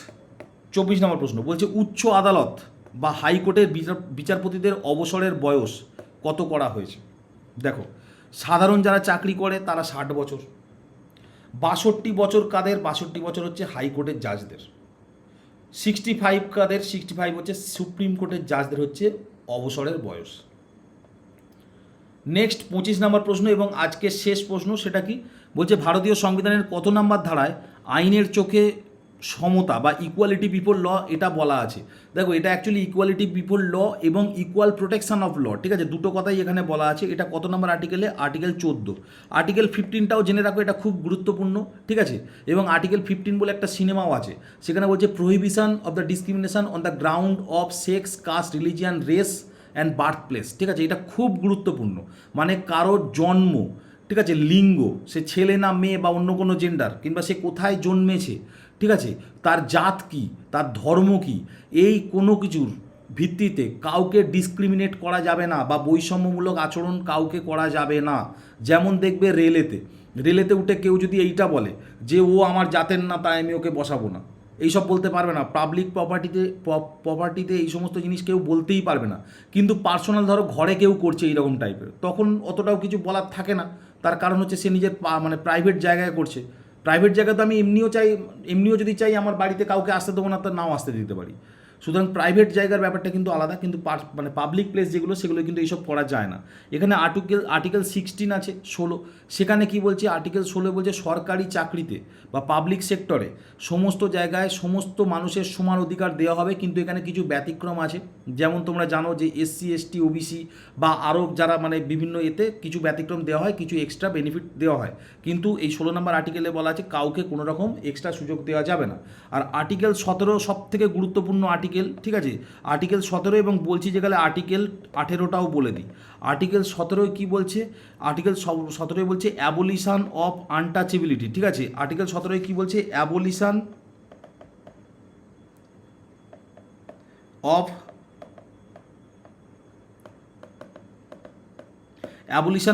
24 নম্বর প্রশ্ন বলছে, উচ্চ আদালত বা হাইকোর্টের বিচারপতিদের অবসরের বয়স কত করা হয়েছে? দেখো, সাধারণ যারা চাকরি করে তারা 60 বছর। 62 বছর কাদের? 62 বছর হচ্ছে হাইকোর্টের জাজদের। 65 কাদের? 65 হচ্ছে সুপ্রিম কোর্টের জাজদের হচ্ছে অবসরের বয়স। নেক্সট 25 নম্বর প্রশ্ন এবং আজকের শেষ প্রশ্ন, সেটা কি বলছে, ভারতীয় সংবিধানের কত নম্বর ধারায় আইনের চোখে সমতা বা ইকুয়ালিটি বিফোর ল এটা বলা আছে। দেখো এটা অ্যাকচুয়ালি ইকুয়ালিটি বিফোর ল এবং ইকুয়াল প্রোটেকশন অফ ল, ঠিক আছে, দুটো কথাই এখানে বলা আছে। এটা কত নম্বর আর্টিকেলে? আর্টিকেল 14। আর্টিকেল 15টাও জেনে রাখো, এটা খুব গুরুত্বপূর্ণ, ঠিক আছে। এবং আর্টিকেল 15 বলে একটা সিনেমাও আছে, সেখানে বলছে prohibition of the discrimination on the ground of sex, caste, religion, race and birth place, ঠিক আছে। এটা খুব গুরুত্বপূর্ণ, মানে কারোর জন্ম, ঠিক আছে, লিঙ্গ, সে ছেলে না মেয়ে বা অন্য কোনো জেন্ডার, কিংবা সে কোথায় জন্মেছে, ঠিক আছে, তার জাত কী, তার ধর্ম কী, এই কোনো কিছুর ভিত্তিতে কাউকে ডিসক্রিমিনেট করা যাবে না বা বৈষম্যমূলক আচরণ কাউকে করা যাবে না। যেমন দেখবে রেলেতে উঠে কেউ যদি এইটা বলে যে ও আমার জাতের না, তাই আমি ওকে বসাবো না, এইসব বলতে পারবে না। পাবলিক প্রপার্টিতে এই সমস্ত জিনিস কেউ বলতেই পারবে না। কিন্তু পার্সোনাল ধরো ঘরে কেউ করছে এইরকম টাইপের, তখন অতটাও কিছু বলার থাকে না। তার কারণ হচ্ছে সে নিজের মানে প্রাইভেট জায়গায় করছে। প্রাইভেট জায়গায় তো আমি এমনিও যদি চাই আমার বাড়িতে কাউকে আসতে দেবো না, তার নাও আসতে দিতে পারি। সুতরাং প্রাইভেট জায়গার ব্যাপারটা কিন্তু আলাদা, কিন্তু মানে পাবলিক প্লেস যেগুলো, সেগুলো কিন্তু এইসব করা যায় না। এখানে আর্টিকেল 16 আছে 16, সেখানে কি বলছে? আর্টিকেল 16 বলছে সরকারি চাকরিতে বা পাবলিক সেক্টরে সমস্ত জায়গায় সমস্ত মানুষের সমান অধিকার দেওয়া হবে, কিন্তু এখানে কিছু ব্যতিক্রম আছে। যেমন তোমরা জানো যে SC ST OBC বা আরও যারা মানে বিভিন্ন এতে কিছু ব্যতিক্রম দেওয়া হয়, কিছু এক্সট্রা বেনিফিট দেওয়া হয়, কিন্তু এই 16 নম্বর আর্টিকেলে বলা আছে কাউকে কোনো রকম এক্সট্রা সুযোগ দেওয়া যাবে না। আর আর্টিকেল 17 সব থেকে গুরুত্বপূর্ণ আর্টিকেল, ঠিক আছে, আর্টিকেল 17, এবং বলছি যেখানে আর্টিকেল 18টাও বলে দিই। আর্টিকেল 17 কি বলছে? আর্টিকেল 17 বলছে অ্যাবলিশন অফ আনটাচেবিলিটি, ঠিক আছে। আর্টিকেল 17 কি বলছে? অ্যাবলিশন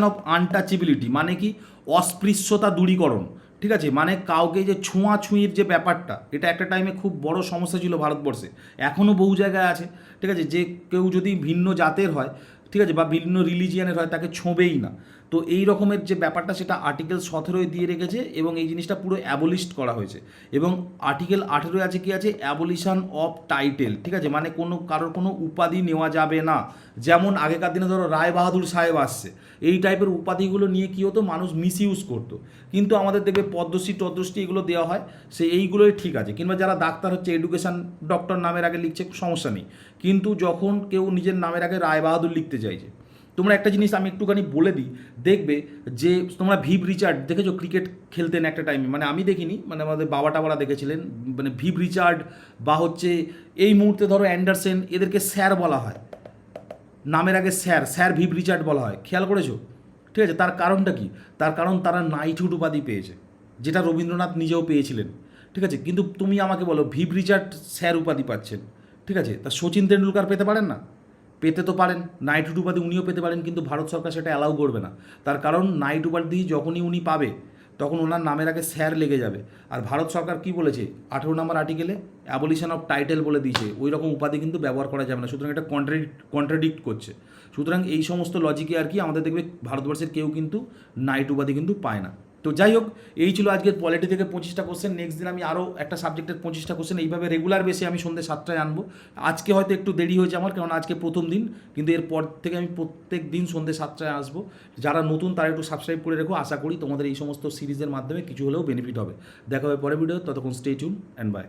অফ আনটাচেবিলিটি মানে কি? অস্পৃশ্যতা দূরীকরণ, ঠিক আছে। মানে কাউকে যে ছোঁয়াছুঁয়ির যে ব্যাপারটা, এটা একটা টাইমে খুব বড় সমস্যা ছিল ভারতবর্ষে, এখনও বহু জায়গায় আছে, ঠিক আছে। যে কেউ যদি ভিন্ন জাতের হয়, ঠিক আছে, বা ভিন্ন রিলিজিয়ানের হয়, তাকে ছোঁবেই না। তো এই রকমের যে ব্যাপারটা, সেটা আর্টিকেল 17 দিয়ে রেখেছে, এবং এই জিনিসটা পুরো অ্যাবলিশড করা হয়েছে। এবং আর্টিকেল 18 আছে কি আছে? অ্যাবলিশন অফ টাইটেল, ঠিক আছে, মানে কারোর কোনো উপাধি নেওয়া যাবে না। যেমন আগেকার দিনে ধরো রায় বাহাদুর সাহেব আসছে, এই টাইপের উপাধিগুলো নিয়ে কী হতো? মানুষ মিসইউজ করতো। কিন্তু আমাদের দেখবে পদ্মশ্রী টদ্মশ্রী এগুলো দেওয়া হয়, সে এইগুলোই ঠিক আছে। কিংবা যারা ডাক্তার হচ্ছে, এডুকেশন ডক্টর নামের আগে লিখছে, সমস্যা নেই। কিন্তু যখন কেউ নিজের নামের আগে রায় বাহাদুর লিখতে চাইছে, তোমরা একটা জিনিস আমি একটুখানি বলে দিই, দেখবে যে তোমরা ভিভ রিচার্ড দেখেছো, ক্রিকেট খেলতেন একটা টাইমে, মানে আমি দেখিনি, মানে আমাদের বাবা টাবারা দেখেছিলেন, মানে ভিভ রিচার্ড বা হচ্ছে এই মুহূর্তে ধরো অ্যান্ডারসেন, এদেরকে স্যার বলা হয়, নামের আগে স্যার ভিভ রিচার্ড বলা হয়, খেয়াল করেছো? ঠিক আছে, তার কারণটা কি? তার কারণ তারা নাইটহুড উপাধি পেয়েছে, যেটা রবীন্দ্রনাথ নিজেও পেয়েছিলেন, ঠিক আছে। কিন্তু তুমি আমাকে বলো, ভিভ রিচার্ড স্যার উপাধি পাচ্ছেন, ঠিক আছে, তা সচিন তেন্ডুলকার পেতে পারেন না? পেতে তো পারেন, নাইটহুড উপাধি উনিও পেতে পারেন, কিন্তু ভারত সরকার সেটা অ্যালাউ করবে না। তার কারণ নাইট উপাধি যখনই উনি পাবে, তখন ওনার নামের আগে স্যার লেগে যাবে। আর ভারত সরকার কি বলেছে? 18 নম্বর আর্টিকেলে অ্যাবলিশন অফ টাইটেল বলে দিয়েছে, ওই রকম উপাধি কিন্তু ব্যবহার করা যাবে না। সুতরাং এটা কন্ট্রাডিক্ট করছে। সুতরাং এই সমস্ত লজিকে আর কি আমাদের দেখবে ভারতবর্ষের কেউ কিন্তু নাইট উপাধি কিন্তু পায় না। তো যাই হোক, এই ছিল আজকের পলিটি থেকে 25টা কোশ্চেন। নেক্সট দিন আমি আরও একটা সাবজেক্টের 25টা কোশ্চেন এইভাবে রেগুলার বেসে আমি সন্ধ্যে 7টায় আনবো। আজকে হয়তো একটু দেরি হয়েছে আমার, কারণ আজকে প্রথম দিন, কিন্তু এরপর থেকে আমি প্রত্যেক দিন সন্ধ্যে 7টায় আসবো। যারা নতুন তারা একটু সাবস্ক্রাইব করে রেখো, আশা করি তোমাদের এই সমস্ত সিরিজের মাধ্যমে কিছু হলেও বেনিফিট হবে। দেখা হবে পরের ভিডিও, ততক্ষণ স্টে টিউন অ্যান্ড বাই।